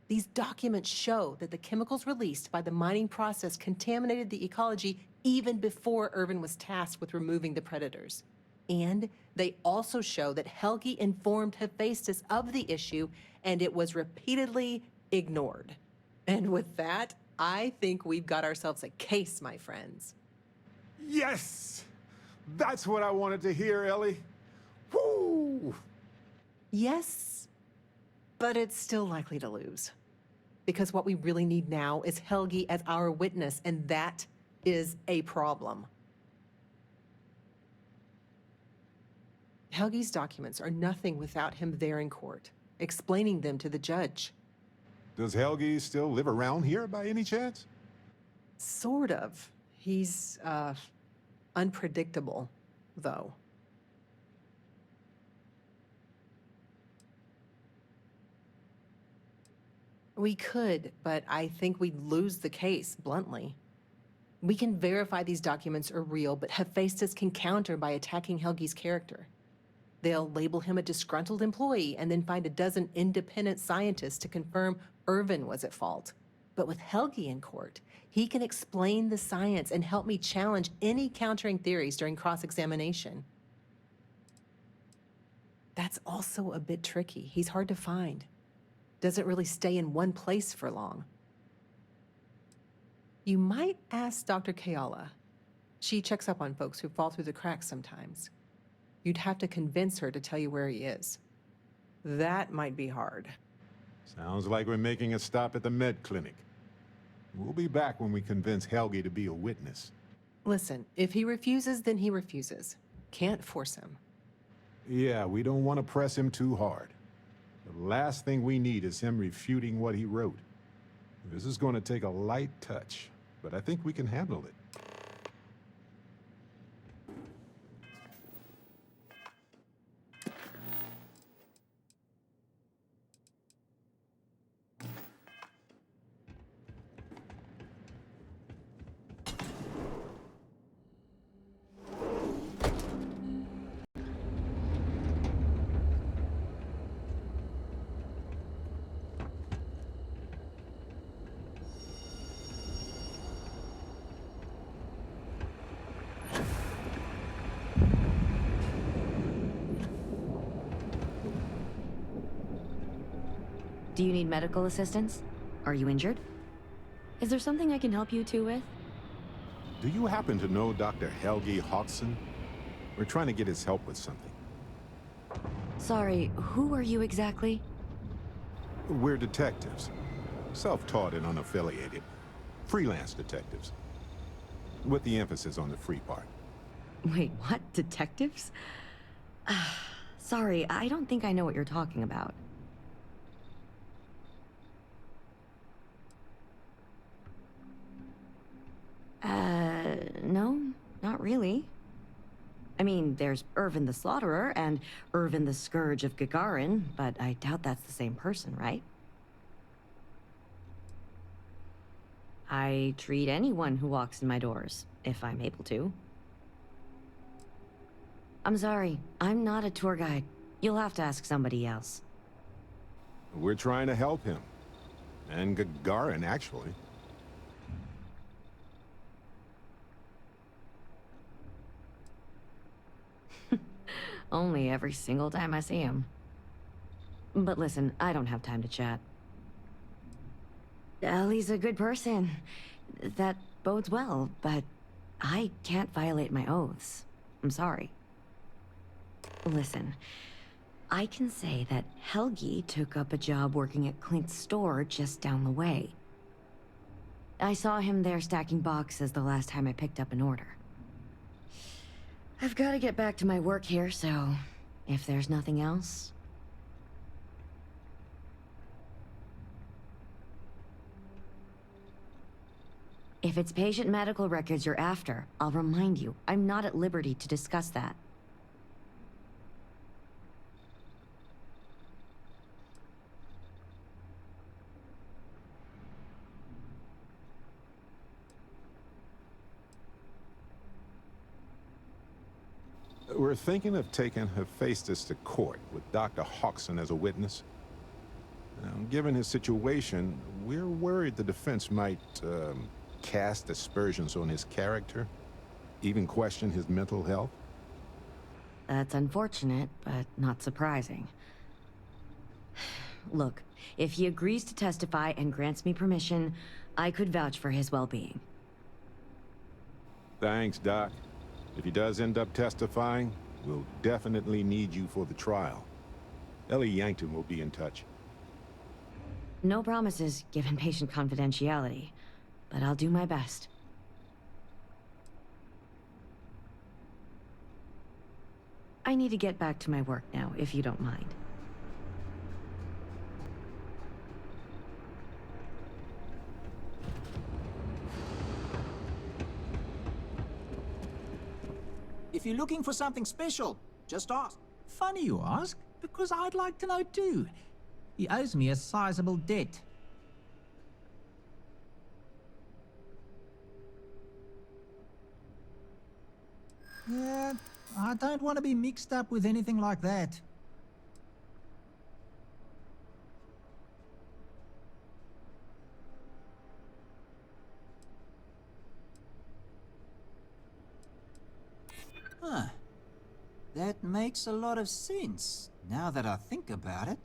G: These documents show that the chemicals released by the mining process contaminated the ecology even before Irvin was tasked with removing the predators. And they also show that Helgi informed Hephaestus of the issue, and it was repeatedly ignored. And with that, I think we've got ourselves a case, my friends.
B: Yes! That's what I wanted to hear, Ellie. Woo!
G: Yes, but it's still likely to lose. Because what we really need now is Helgi as our witness, and that is a problem. Helgi's documents are nothing without him there in court, explaining them to the judge.
B: Does Helgi still live around here by any chance?
G: Sort of. He's, unpredictable, though. We could, but I think we'd lose the case, bluntly. We can verify these documents are real, but Hephaestus can counter by attacking Helgi's character. They'll label him a disgruntled employee and then find a dozen independent scientists to confirm Irvin was at fault. But with Helgi in court, he can explain the science and help me challenge any countering theories during cross-examination. That's also a bit tricky. He's hard to find. Doesn't really stay in one place for long. You might ask Dr. Kayala. She checks up on folks who fall through the cracks sometimes. You'd have to convince her to tell you where he is. That might be hard.
B: Sounds like we're making a stop at the med clinic. We'll be back when we convince Helgi to be a witness.
G: Listen, if he refuses, then he refuses. Can't force him.
B: Yeah, we don't want to press him too hard. The last thing we need is him refuting what he wrote. This is going to take a light touch, but I think we can handle it.
F: Do you need medical assistance? Are you injured? Is there something I can help you two with?
B: Do you happen to know Dr. Helgi Hodgson? We're trying to get his help with something.
F: Sorry, who are you exactly?
B: We're detectives. Self-taught and unaffiliated. Freelance detectives. With the emphasis on the free part.
F: Wait, what? Detectives? Sorry, I don't think I know what you're talking about. No, not really. I mean, there's Irvin the Slaughterer and Irvin the Scourge of Gagarin, but I doubt that's the same person, right? I treat anyone who walks in my doors, if I'm able to. I'm sorry, I'm not a tour guide. You'll have to ask somebody else.
B: We're trying to help him. And Gagarin, actually.
F: Only every single time I see him. But listen, I don't have time to chat. Ellie's a good person. That bodes well, but I can't violate my oaths. I'm sorry. Listen, I can say that Helgi took up a job working at Clint's store just down the way. I saw him there stacking boxes the last time I picked up an order. I've got to get back to my work here, so if there's nothing else... If it's patient medical records you're after, I'll remind you, I'm not at liberty to discuss that.
B: We're thinking of taking Hephaestus to court with Dr. Hodgson as a witness. Now, given his situation, we're worried the defense might cast aspersions on his character, even question his mental health.
F: That's unfortunate, but not surprising. Look, if he agrees to testify and grants me permission, I could vouch for his well-being.
B: Thanks, Doc. If he does end up testifying, we'll definitely need you for the trial. Ellie Yankton will be in touch.
F: No promises, given patient confidentiality, but I'll do my best. I need to get back to my work now, if you don't mind.
H: If you're looking for something special, just ask.
O: Funny you ask, because I'd like to know too. He owes me a sizable debt. Yeah, I don't want to be mixed up with anything like that. Huh. That makes a lot of sense, now that I think about it.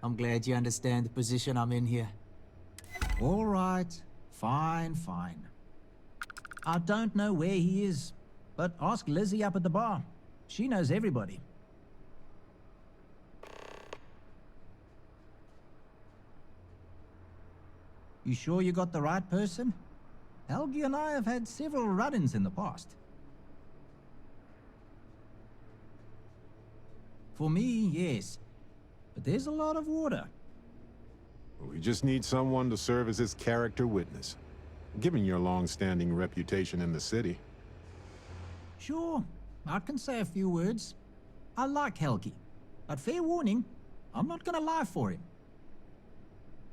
O: I'm glad you understand the position I'm in here. All right. Fine, fine. I don't know where he is, but ask Lizzie up at the bar. She knows everybody. You sure you got the right person? Helgi and I have had several run-ins in the past. For me, yes. But there's a lot of water.
B: We just need someone to serve as his character witness, given your long-standing reputation in the city.
O: Sure, I can say a few words. I like Helgi, but fair warning, I'm not gonna lie for him.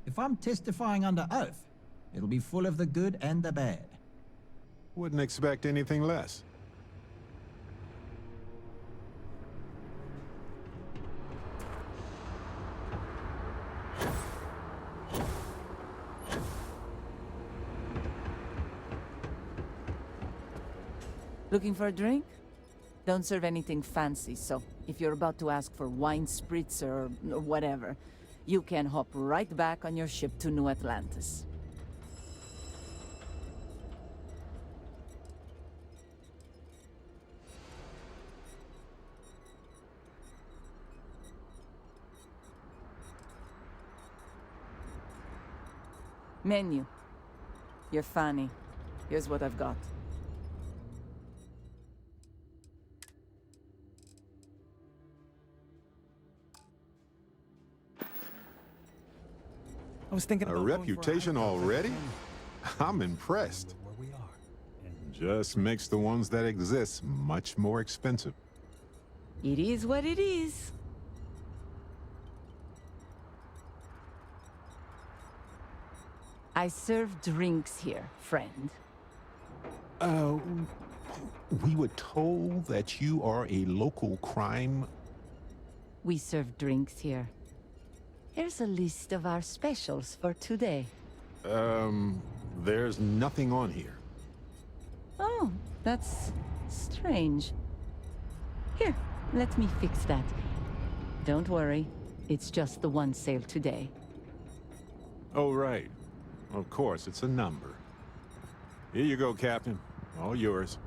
O: If I'm testifying under oath, it'll be full of the good and the bad.
B: Wouldn't expect anything less.
E: Looking for a drink? Don't serve anything fancy, so if you're about to ask for wine spritzer or whatever, you can hop right back on your ship to New Atlantis. Menu. You're funny. Here's what I've got.
D: I was thinking
B: a
D: about
B: reputation already? I'm impressed.
I: Where we are.
B: Just makes the ones that exist much more expensive.
E: It is what it is. I serve drinks here, friend.
B: We were told that you are a local crime.
E: We serve drinks here. Here's a list of our specials for today.
B: There's nothing on here.
E: Oh, that's strange. Here, let me fix that. Don't worry, it's just the one sale today.
B: Oh, right. Of course, it's a number. Here you go, Captain. All yours.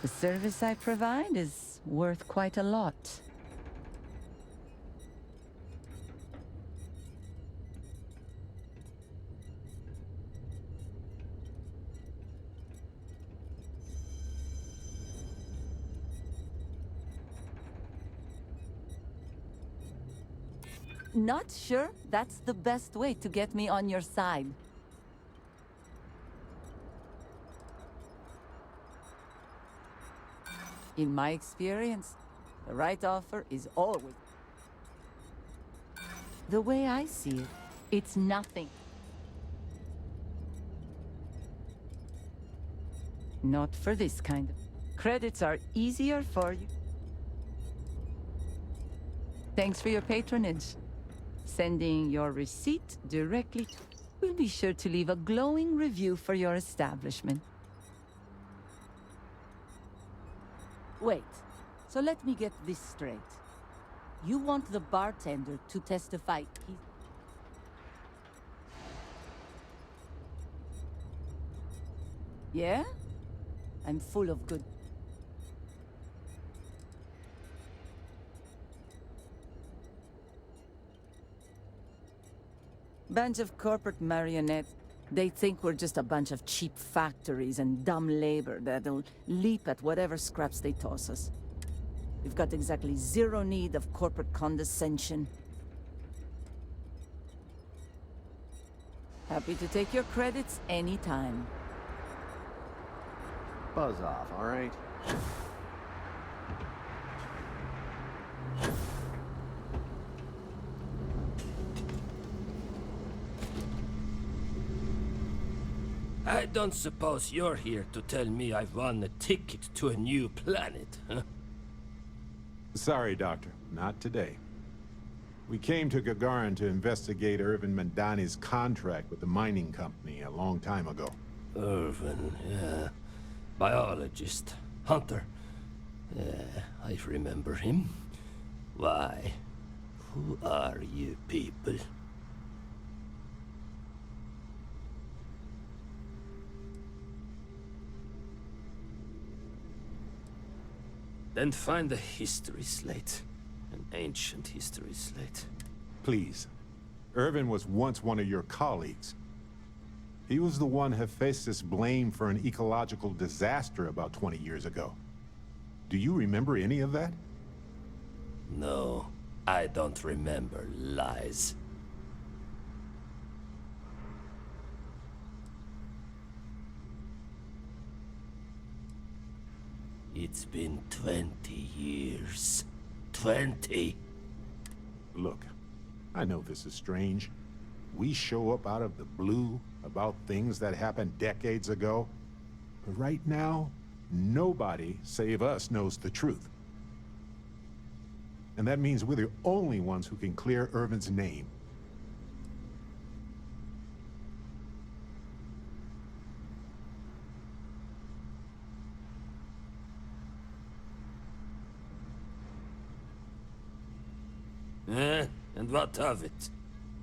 E: The service I provide is worth quite a lot. Not sure that's the best way to get me on your side. In my experience, the right offer is always... The way I see it, it's nothing. Not for this kind of... Credits are easier for you. Thanks for your patronage. Sending your receipt directly to... We'll be sure to leave a glowing review for your establishment. Wait, so let me get this straight. You want the bartender to testify Yeah? I'm full of good... Bunch of corporate marionettes. They think we're just a bunch of cheap factories and dumb labor that'll leap at whatever scraps they toss us. We've got exactly zero need of corporate condescension. Happy to take your credits anytime.
I: Buzz off, all right?
P: I don't suppose you're here to tell me I've won a ticket to a new planet, huh?
B: Sorry, Doctor. Not today. We came to Gagarin to investigate Irvin Mandani's contract with the mining company a long time ago.
P: Irvin, yeah. Biologist. Hunter. Yeah, I remember him. Why? Who are you people? Then find the history slate. An ancient history slate.
B: Please. Irvin was once one of your colleagues. He was the one Hephaestus blamed for an ecological disaster about 20 years ago. Do you remember any of that?
P: No, I don't remember lies. It's been 20 years. 20!
B: Look, I know this is strange. We show up out of the blue about things that happened decades ago. But right now, nobody save us knows the truth. And that means we're the only ones who can clear Irvin's name.
P: And what of it?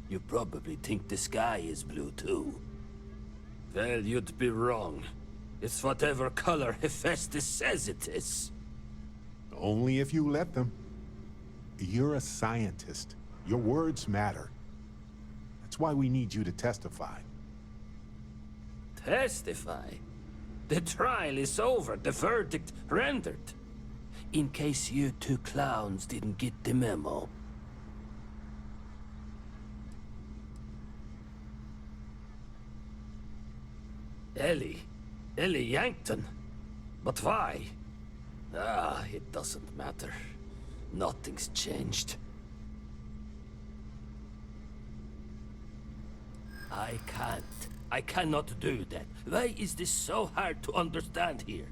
P: You probably think the sky is blue too. Well, you'd be wrong. It's whatever color Hephaestus says it is.
B: Only if you let them. You're a scientist. Your words matter. That's why we need you to testify.
P: Testify? The trial is over, the verdict rendered. In case you two clowns didn't get the memo. Ellie. Ellie Yankton. But why? Ah, it doesn't matter. Nothing's changed. I can't. I cannot do that. Why is this so hard to understand here?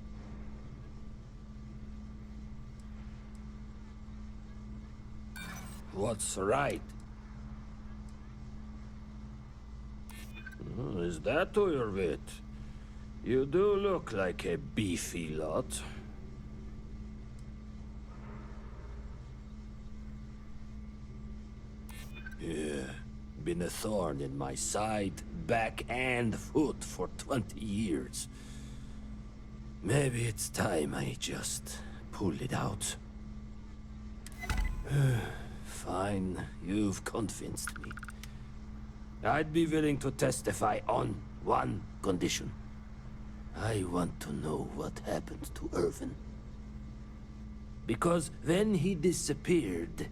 P: What's right? Is that who you're with? You do look like a beefy lot. Yeah, been a thorn in my side, back and foot for 20 years. Maybe it's time I just pull it out. Fine, you've convinced me. I'd be willing to testify on one condition. I want to know what happened to Irvin. Because when he disappeared,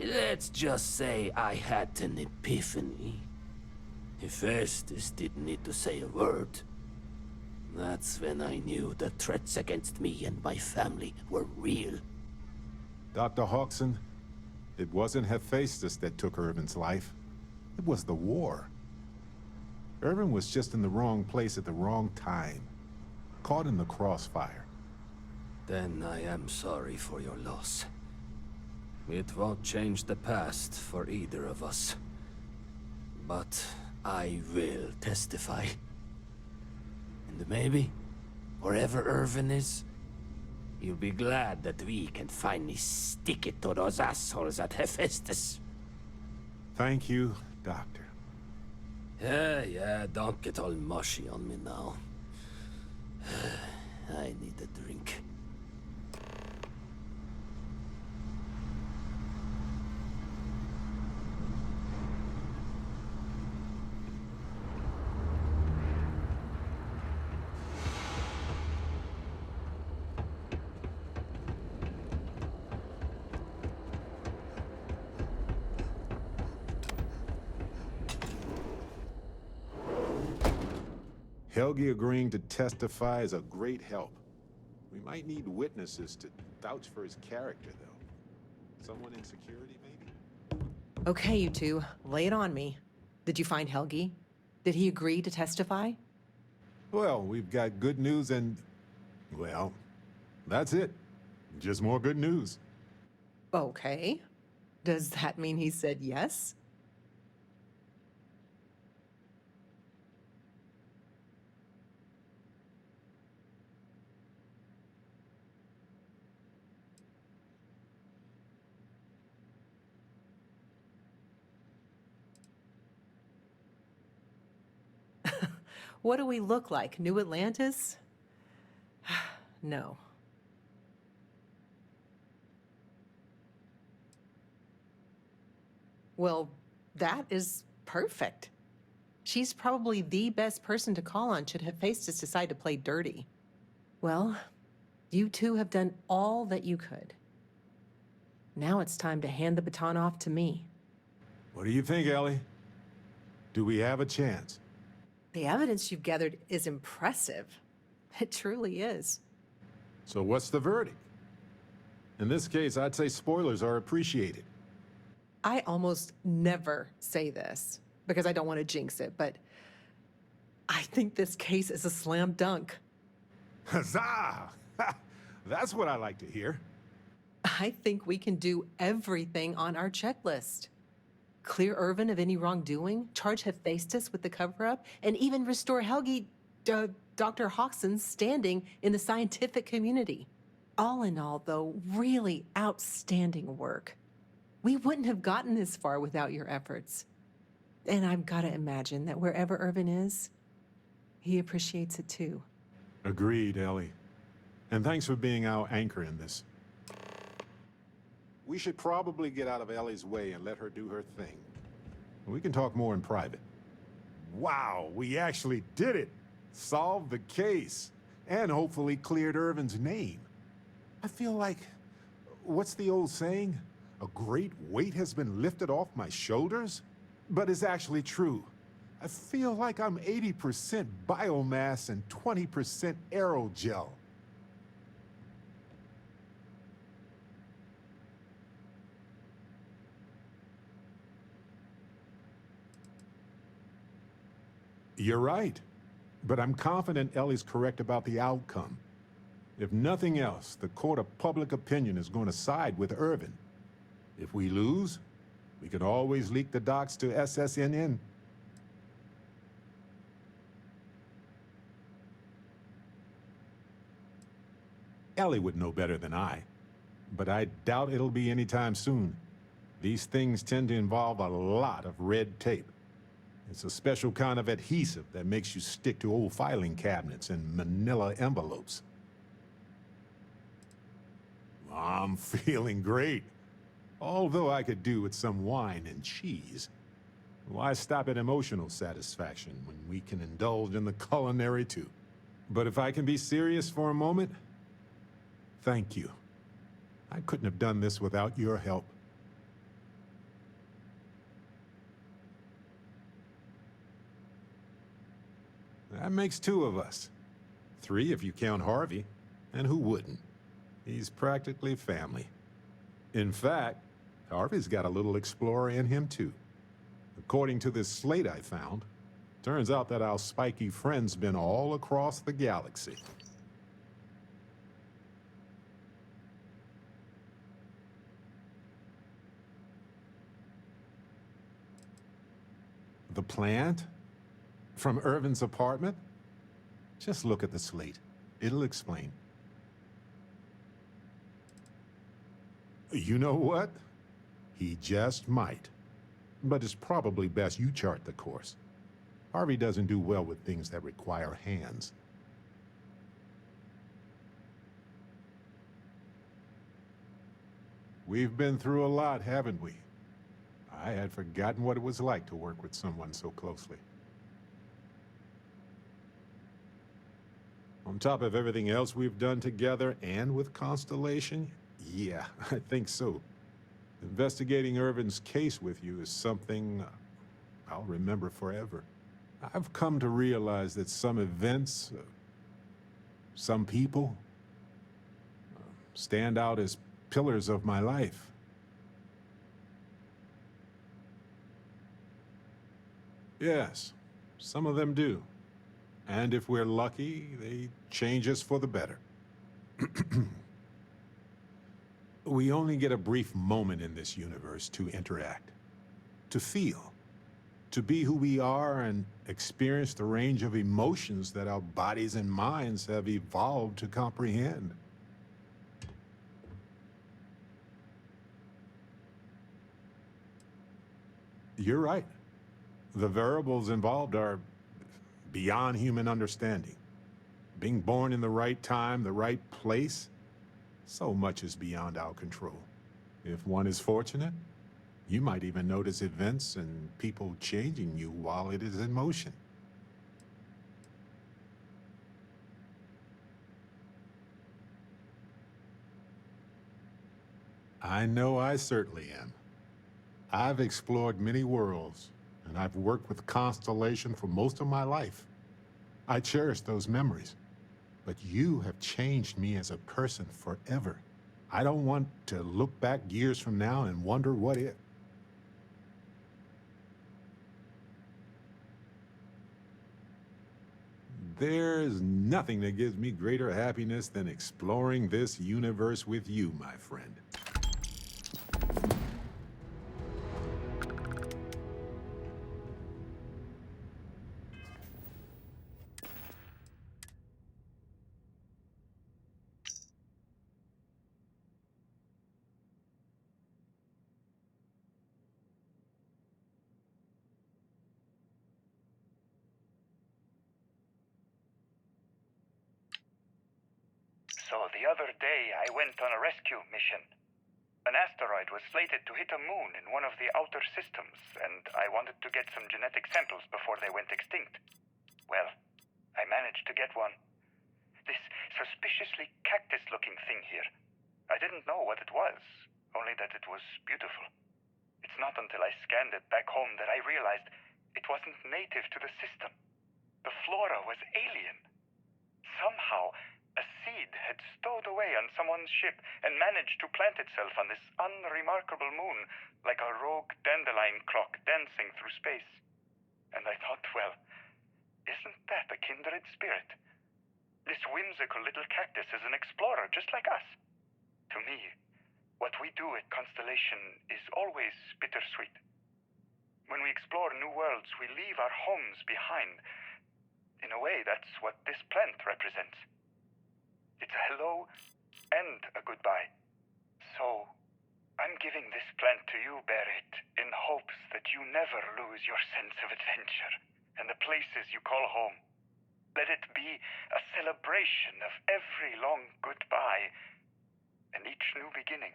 P: let's just say I had an epiphany. Hephaestus didn't need to say a word. That's when I knew the threats against me and my family were real.
B: Dr. Hodgson, it wasn't Hephaestus that took Irvin's life. It was the war. Irvin was just in the wrong place at the wrong time. Caught in the crossfire.
P: Then I am sorry for your loss. It won't change the past for either of us. But I will testify. And maybe, wherever Irvin is, you'll be glad that we can finally stick it to those assholes at Hephaestus.
B: Thank you, Doctor.
P: Yeah, don't get all mushy on me now. I need a drink.
B: Helgi agreeing to testify is a great help. We might need witnesses to vouch for his character, though. Someone in security, maybe?
G: Okay, you two, lay it on me. Did you find Helgi? Did he agree to testify?
B: Well, we've got good news and... well, that's it. Just more good news.
G: Okay. Does that mean he said yes? What do we look like? New Atlantis? No. Well, that is perfect. She's probably the best person to call on should Hephaestus decide to play dirty. Well, you two have done all that you could. Now it's time to hand the baton off to me.
B: What do you think, Ellie? Do we have a chance?
G: The evidence you've gathered is impressive. It truly is.
B: So what's the verdict? In this case, I'd say spoilers are appreciated.
G: I almost never say this because I don't want to jinx it, but I think this case is a slam dunk.
B: Huzzah! That's what I like to hear.
G: I think we can do everything on our checklist. Clear Irvin of any wrongdoing, charge Hephaestus with the cover-up, and even restore Helgi, Dr. Hodgson's standing in the scientific community. All in all, though, really outstanding work. We wouldn't have gotten this far without your efforts. And I've got to imagine that wherever Irvin is, he appreciates it too.
B: Agreed, Ellie. And thanks for being our anchor in this. We should probably get out of Ellie's way and let her do her thing. We can talk more in private. Wow, we actually did it! Solved the case. And hopefully cleared Irvin's name. I feel like... what's the old saying? A great weight has been lifted off my shoulders? But it's actually true. I feel like I'm 80% biomass and 20% aerogel. You're right, but I'm confident Ellie's correct about the outcome. If nothing else, the court of public opinion is going to side with Irvin. If we lose, we can always leak the docs to SSNN. Ellie would know better than I, but I doubt it'll be anytime soon. These things tend to involve a lot of red tape. It's a special kind of adhesive that makes you stick to old filing cabinets and manila envelopes. I'm feeling great. Although I could do with some wine and cheese. Why stop at emotional satisfaction when we can indulge in the culinary too? But if I can be serious for a moment, thank you. I couldn't have done this without your help. That makes two of us. Three if you count Harvey. And who wouldn't? He's practically family. In fact, Harvey's got a little explorer in him too. According to this slate I found, turns out that our spiky friend's been all across the galaxy. The plant? From Irvin's apartment? Just look at the slate. It'll explain. You know what? He just might. But it's probably best you chart the course. Harvey doesn't do well with things that require hands. We've been through a lot, haven't we? I had forgotten what it was like to work with someone so closely. On top of everything else we've done together and with Constellation, yeah, I think so. Investigating Irvin's case with you is something I'll remember forever. I've come to realize that some events, some people, stand out as pillars of my life. Yes, some of them do. And if we're lucky, they change us for the better. We only get a brief moment in this universe to interact, to feel, to be who we are and experience the range of emotions that our bodies and minds have evolved to comprehend. You're right. The variables involved are beyond human understanding. Being born in the right time, the right place, so much is beyond our control. If one is fortunate, you might even notice events and people changing you while it is in motion. I know I certainly am. I've explored many worlds, and I've worked with Constellation for most of my life. I cherish those memories. But you have changed me as a person forever. I don't want to look back years from now and wonder what if. There's nothing that gives me greater happiness than exploring this universe with you, my friend.
Q: So the other day, I went on a rescue mission. An asteroid was slated to hit a moon in one of the outer systems, and I wanted to get some genetic samples before they went extinct. Well, I managed to get one. This suspiciously cactus-looking thing here. I didn't know what it was, only that it was beautiful. It's not until I scanned it back home that I realized it wasn't native to the system. The flora was alien. Somehow, a seed had stowed away on someone's ship and managed to plant itself on this unremarkable moon like a rogue dandelion clock dancing through space. And I thought, well, isn't that a kindred spirit? This whimsical little cactus is an explorer just like us. To me, what we do at Constellation is always bittersweet. When we explore new worlds, we leave our homes behind. In a way, that's what this plant represents. It's a hello and a goodbye. So, I'm giving this plant to you, Barrett, in hopes that you never lose your sense of adventure and the places you call home. Let it be a celebration of every long goodbye and each new beginning.